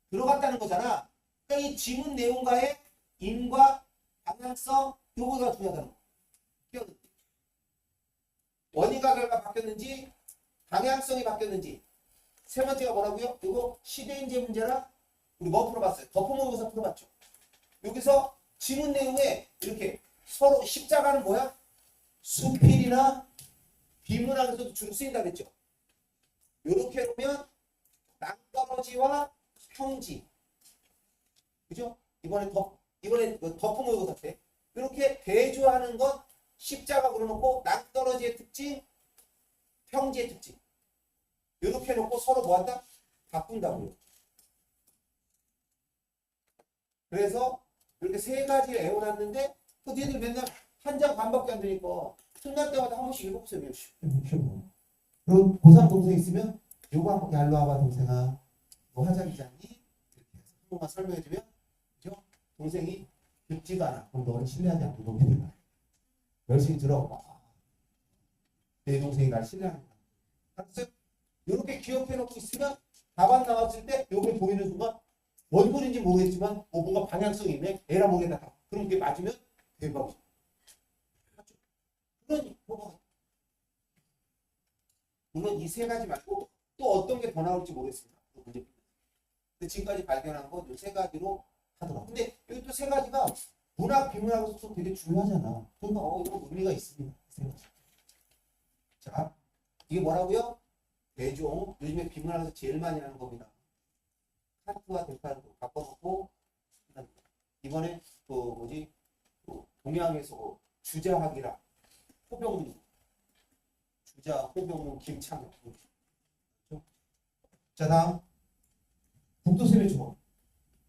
들어갔다는 거잖아. 그러니까 이 지문 내용과의 인과 방향성 요거가 중요하다는 거. 원인과 결과 바뀌었는지 방향성이 바뀌었는지. 세 번째가 뭐라고요? 이거 시대인재 문제라 우리 뭐 풀어봤어요? 덮어먹어서 풀어봤죠. 여기서 지문 내용에 이렇게 서로 십자가는 뭐야? 수필이나 비문학에서도 주로 쓰인다 그랬죠. 이렇게 보면 낭떠러지와 평지, 그죠? 이번에 덮어먹은 것 같아. 이렇게 대조하는 것 십자가 그려놓고 낭떠러지의 특징, 평지의 특징 이렇게 놓고 서로 뭐한다? 바꾼다고요. 그래서 이렇게 세 가지를 애워놨는데 그 니들 맨날 한 장 반밖에 안 되니까 끝날 때마다 한 번씩 읽어보세요. 그리고 고3 동생 있으면 요거 한 번 알로 와봐 동생아. 뭐 하자기지 않니? 이렇게 해서 한 번만 설명해주면 그죠? 동생이 듣지도 않아. 그럼 너를 신뢰하지 않고 너게 된다. 열심히 들어. 내 동생이 날 신뢰하는 거야. 알았어요? 이렇게 기억해놓고 있으면 답안 나왔을 때 요게 보이는 순간 뭔 소리인지 모르겠지만 뭔가 방향성이 있네. 에라 모르겠다. 그럼 그게 맞으면 대박이죠. 물론 이 세 가지 말고 또 어떤 게 더 나올지 모르겠습니다. 근데 지금까지 발견한 건 이 세 가지로 하더라고요. 근데 여기 또 세 가지가 문학, 비문학에서 되게 중요하잖아. 그러니까 이거 의미가 있습니다. 세 가지. 자, 이게 뭐라고요? 대종. 요즘에 비문학에서 제일 많이 하는 겁니다. 칸트와 데카르트 바꿔놓고 이번에 동양에서 주자학이라 호병문 주자 호병문 김창혁. 자, 다음 국도세례 주범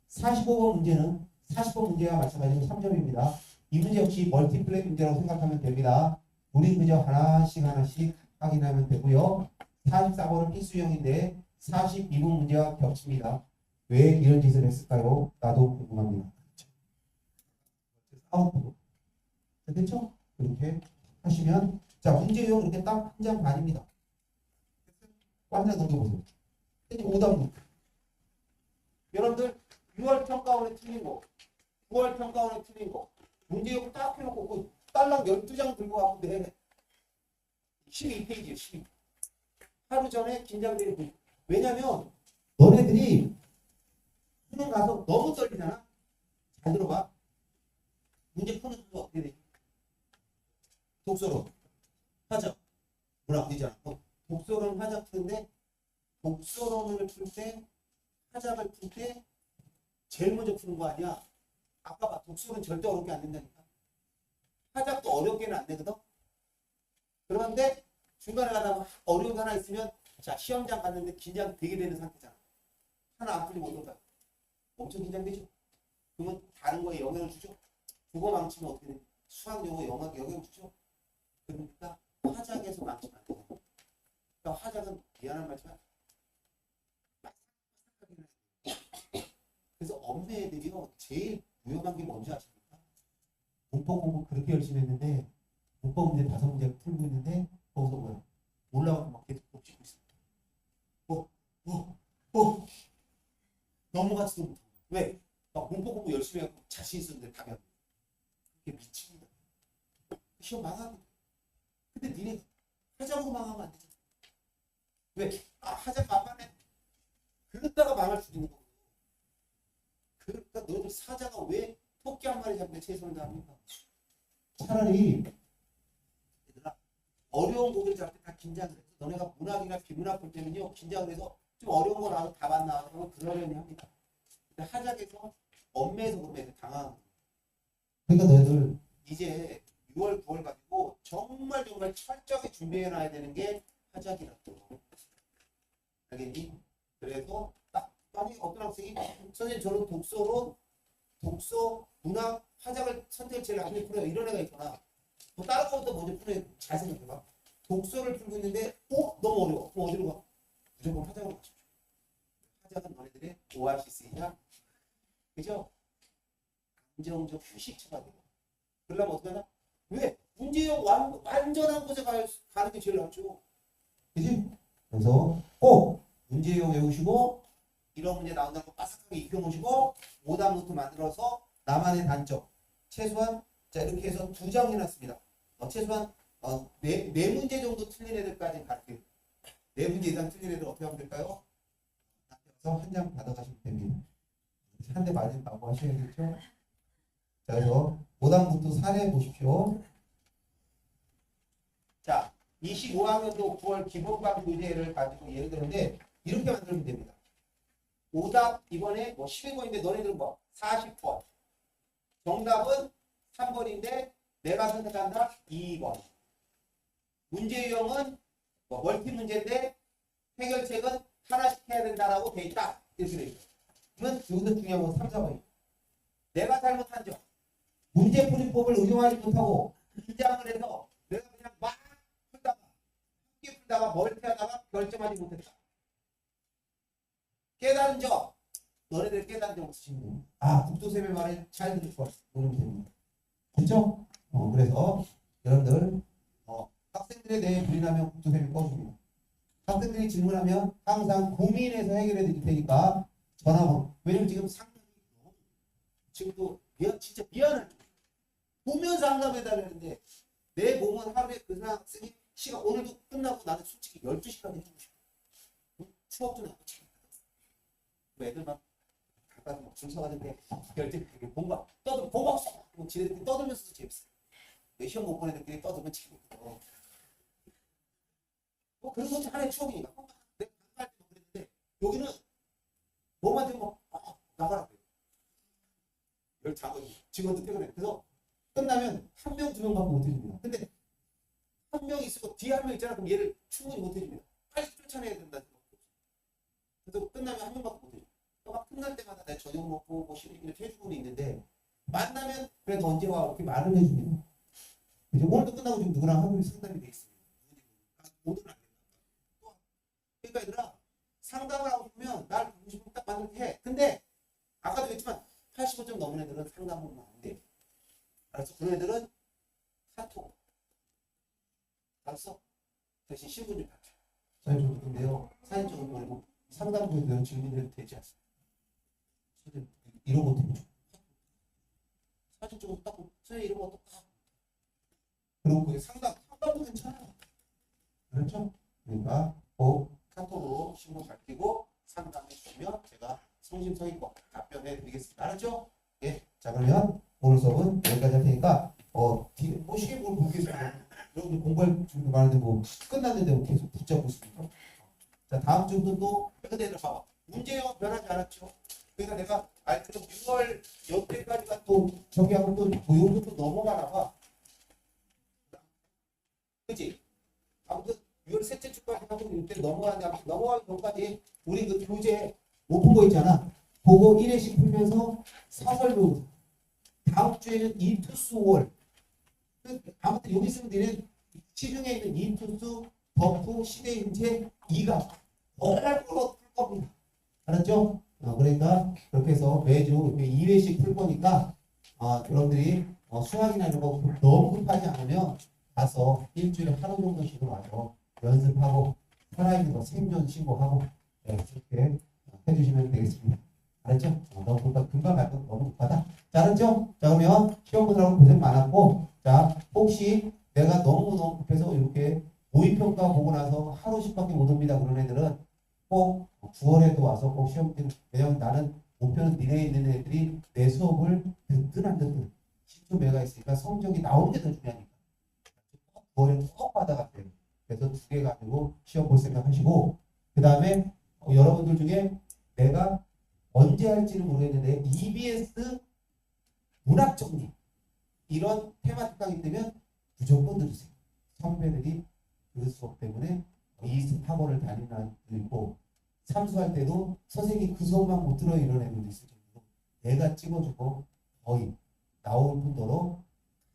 45번 문제는 40번 문제와 마찬가지로 3점입니다. 이 문제 역시 멀티플레이 문제라고 생각하면 됩니다. 우리 그저 하나씩 확인하면 되고요. 44번은 필수형인데 42번 문제와 겹칩니다. 왜 이런 짓을 했을까요? 나도 궁금합니다. 아웃풋. 됐죠? 이렇게 하시면 자 문제용 이렇게 딱 한 장 반입니다. 한 장 넘겨보세요. 이제 오답. 여러분들 6월 평가원에 틀린 거 9월 평가원에 틀린 거 문제용 딱 해놓고 그 딸랑 12장 들고 가면 돼. 12페이지에 12. 하루 전에 긴장되는 분. 왜냐면 너네들이 수능 가서 너무 떨리잖아. 잘 들어봐. 문제 푸는 순서 어떻게 되지? 독서론, 화작, 문학 되잖아. 독서론, 화작 푸는데 독서론을 풀 때, 화작을 풀 때 제일 먼저 푸는 거 아니야? 아까 봐. 독서론 절대 어렵게 안 된다니까. 화작도 어렵게는 안 되거든. 그런데 중간에 가다가 어려운 거 하나 있으면 자 시험장 갔는데 긴장 되게 되는 상태잖아. 하나 안 풀리면 어떨까? 엄청 긴장되죠? 그러면 다른 거에 영향을 주죠? 국어 망치면 어떻게 돼? 수학, 영어, 영향을 주죠? 그러니까 화작에서 망치면 안 돼요. 그러니까 화작은 미안한 말이지만 그래서 엄매 애들이요 제일 위험한 게 뭔지 아십니까? 문법 공부 그렇게 열심히 했는데 문법 문제 5문제 풀고 있는데 거기서 뭐야? 올라가서 막 계속 복잡고 있습니다. 넘어가지도 못하고. 왜? 막 문법 공부 열심히 하고 자신 있었는데 답이 안 돼. 그게 미칩니다. 시험 망하고. 근데 니네 하자고 망하면 안 되잖아. 왜? 하자고 안 하네. 그러다가 망할 수도 있는 거고. 사자가 왜 토끼 한 마리 잡는데 최선을 다합니까? 차라리 얘들아 어려운 고기를 잡을 때 다 긴장을 해서 너네가 문학이나 비문학 볼 때는요 긴장을 해서 좀 어려운 거 나와서 답 안 나와서 그러려니 합니다. 근데 하작에서 엄매에서 그러면 당황. 그러니까 너희들 이제 6월 9월 가지고 정말 철저하게 준비해놔야 되는 게 하작이라고. 알겠니? 그래서 딱 만약에 어떤 학생이 선생님 저는 독서, 문학, 화작을 선택을 제일 나중에 풀어요. 이런 애가 있거나 뭐 다른 것보다 먼저 풀어요. 잘 생각해봐. 독서를 풀고 있는데 너무 어려워. 그럼 어디로 가? 무조건 화작으로 가십시오. 화작은 너네들의 오아시스이자 그죠? 감정적 휴식 처가 돼요. 그러려면 어떻게 하나? 왜? 문제형 완전한 곳에 가는 게 제일 낫죠. 그지? 그래서 꼭 문제형 외우시고 이런 문제 나온다는 거 빠삭하게 익혀놓으시고 오답 노트 만들어서 나만의 단점 최소한 자 이렇게 해서 2장 해놨습니다. 최소한 네 문제 정도 틀린 애들까지 갈게요. 4문제 이상 틀린 애들 어떻게 하면 될까요? 그래서 한 장 받아가시면 됩니다. 한 대 맞으라고 하셔야겠죠? 자, 그래서 오답부터 사례 보십시오. 자, 25학년도 9월 기본과학 문제를 가지고 예를 들었는데 이렇게 만들면 됩니다. 오답 이번에 뭐 11번인데 너네들은 뭐 40번. 정답은 3번인데 내가 선택한다 2번. 문제 유형은 뭐 멀티 문제인데 해결책은 하나씩 해야 된다라고 돼 있다. 이렇게 돼 있어요. 그러면 여기서 중요한 건 3, 4번이에요. 내가 잘못한 점. 문제풀이법을 응용하지 못하고 긴장을 해서 내가 그냥 막 함께 풀다가 멀티하다가 결정하지 못했다. 깨달은 점. 너네들 깨달은 점 없으시면 국도쌤의 말을 잘 들을 것 같아요. 그러면 됩니다. 그렇죠? 그래서 여러분들 학생들에 대해 불이 나면 국도쌤이 꺼줍니다. 학생들이 질문하면 항상 고민해서 해결해 드릴 테니까 전화번호. 왜냐면 지금 상담이 지금도 진짜 미안해. 보면서 상담해달라는데 내 몸은 하루에 그 학생이 시간 오늘도 끝나고 나는 솔직히 12시간 해주고 싶어. 추억도 나고 참. 애들만 가까이 줄 서가는데 결제 뭔가 떠들 보고 없어. 지네들끼리 떠들면서도 재밌어. 내 시험 못 보는 애들끼리 떠들면 재밌고. 그런 것도 하나의 추억이니까. 내가 강의할 때도 그랬는데 여기는 뭐만 되면 나가라 그래. 열 작은 직원도 퇴근해. 그래서 끝나면 1명, 2명밖에 못 해줍니다. 근데 한 명 있고 뒤에 한 명 있잖아. 그럼 얘를 충분히 못 해줍니다. 빨리 쫓아내야 된다. 그래서 끝나면 1명밖에 못 해줘. 막 끝날 때마다 내가 저녁 먹고 뭐 쉬는 이렇게 해주고는 있는데 만나면 그래도 언제 와 이렇게 말을 해줍니다. 이제 오늘도 끝나고 지금 누구랑 하고 상담이 돼 있습니다. 오늘은 안 된다. 그러니까 얘들아 상담을 하고 싶으면 날 보고 싶으면 딱 만들게 해. 근데 아까도 했지만 85점 넘은 애들은 상담을 안 돼. 알았어? 그런 애들은 카톡. 알았어? 대신 신분 좀 받죠. 저희 좀 근데요 사진 좀 보내고 상담부에 대한 질문들이 되지 않습니다. 이런 것도 있죠. 사진 찍어서 딱 선생님 이런 것도 딱 그리고 그게 상담도 괜찮아요. 그렇죠? 그러니까 카톡으로 신분 밝히고 상담해 주시면 제가 성심성의껏 답변해 드리겠습니다. 알았죠? 예. 자 그러면 오늘 수업은 여기까지 할 테니까 시계 뭘 보겠습니다. 여러분들 공부할 준비 많은데 뭐 끝났는데 뭐 계속 붙잡고 있습니다. 자 다음 주부터 또 그대로 봐봐. 문제형 변하지 않았죠? 그러니까 내가 알기로 6월 여태까지가 또 저기하고 또 요것도 넘어가나 봐. 그치? 아무튼 6월 셋째 주까지 하고 이때 넘어가는데 아무튼 넘어가기 전까지 우리 그 교재 못 본 거 있잖아. 그거 1회씩 풀면서 사설 배우고 다음 주에는 인투스 5월 아무튼 여기 있으면 니네 시중에 있는 인투스 버프 시대인체 2가 어랄 걸로 풀 겁니다. 알았죠? 그러니까 그렇게 해서 매주 이렇게 2회씩 풀 거니까 여러분들이 수학이나 이런 거 너무 급하지 않으면 가서 일주일에 하루 정도씩으로 와서 연습하고 살아있는 거 생존 신고하고 그렇게 해주시면 되겠습니다. 알았죠? 너무 금방 갈 거 너무 급하다. 자, 알았죠? 자, 그러면 시험 보느라고 고생 많았고, 자, 혹시 내가 너무 급해서 이렇게 모의평가 보고 나서 하루씩밖에 못 옵니다. 그런 애들은 꼭 9월에도 와서 꼭 시험 때는 왜냐면 나는 목표는 니네 있는 애들이 내 수업을 듣든 안 듣든 신초매가 있으니까 성적이 나오는 게 더 중요하니까 꼭 9월에 꼭 받아가세요. 그래서 2개 가지고 시험 볼 생각 하시고 그 다음에 여러분들 중에 내가 언제 할지는 모르겠는데 EBS 문학 정리 이런 테마 특강이 되면 무조건 들으세요. 선배들이 그 수업 때문에 이 학원을 다니는 애도 있고 삼수할 때도 선생님 그 수업만 못 들어 이런 애들도 있을 정도로 내가 찍어주고 거의 나올 뿐더러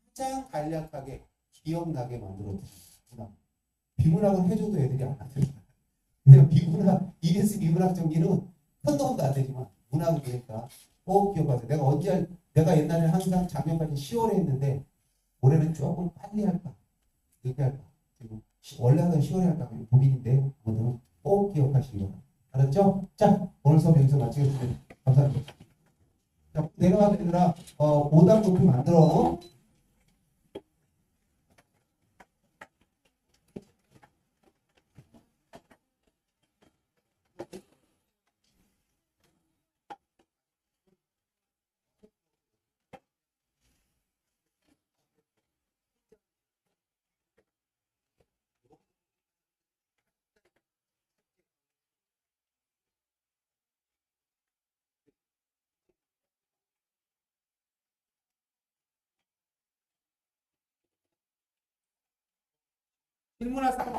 가장 간략하게 기억나게 만들어드립니다. 비문학을 해줘도 애들이 안 하더라고요. 그냥 비문학, EBS 비문학 전기는 현동도 안 되지만 문학이니까 꼭 기억하세요. 내가 옛날에 항상 작년까지 10월에 했는데 올해는 조금 빨리 할까? 늦게 할까? 지금 원래 하던 10월에 할까? 고민인데 오늘은 꼭 기억하시기 바랍니다. 알았죠? 자, 오늘 수업 여기서 마치겠습니다. 감사합니다. 자, 내려가면 되느라 5단 높이 만들어. 질문할 사람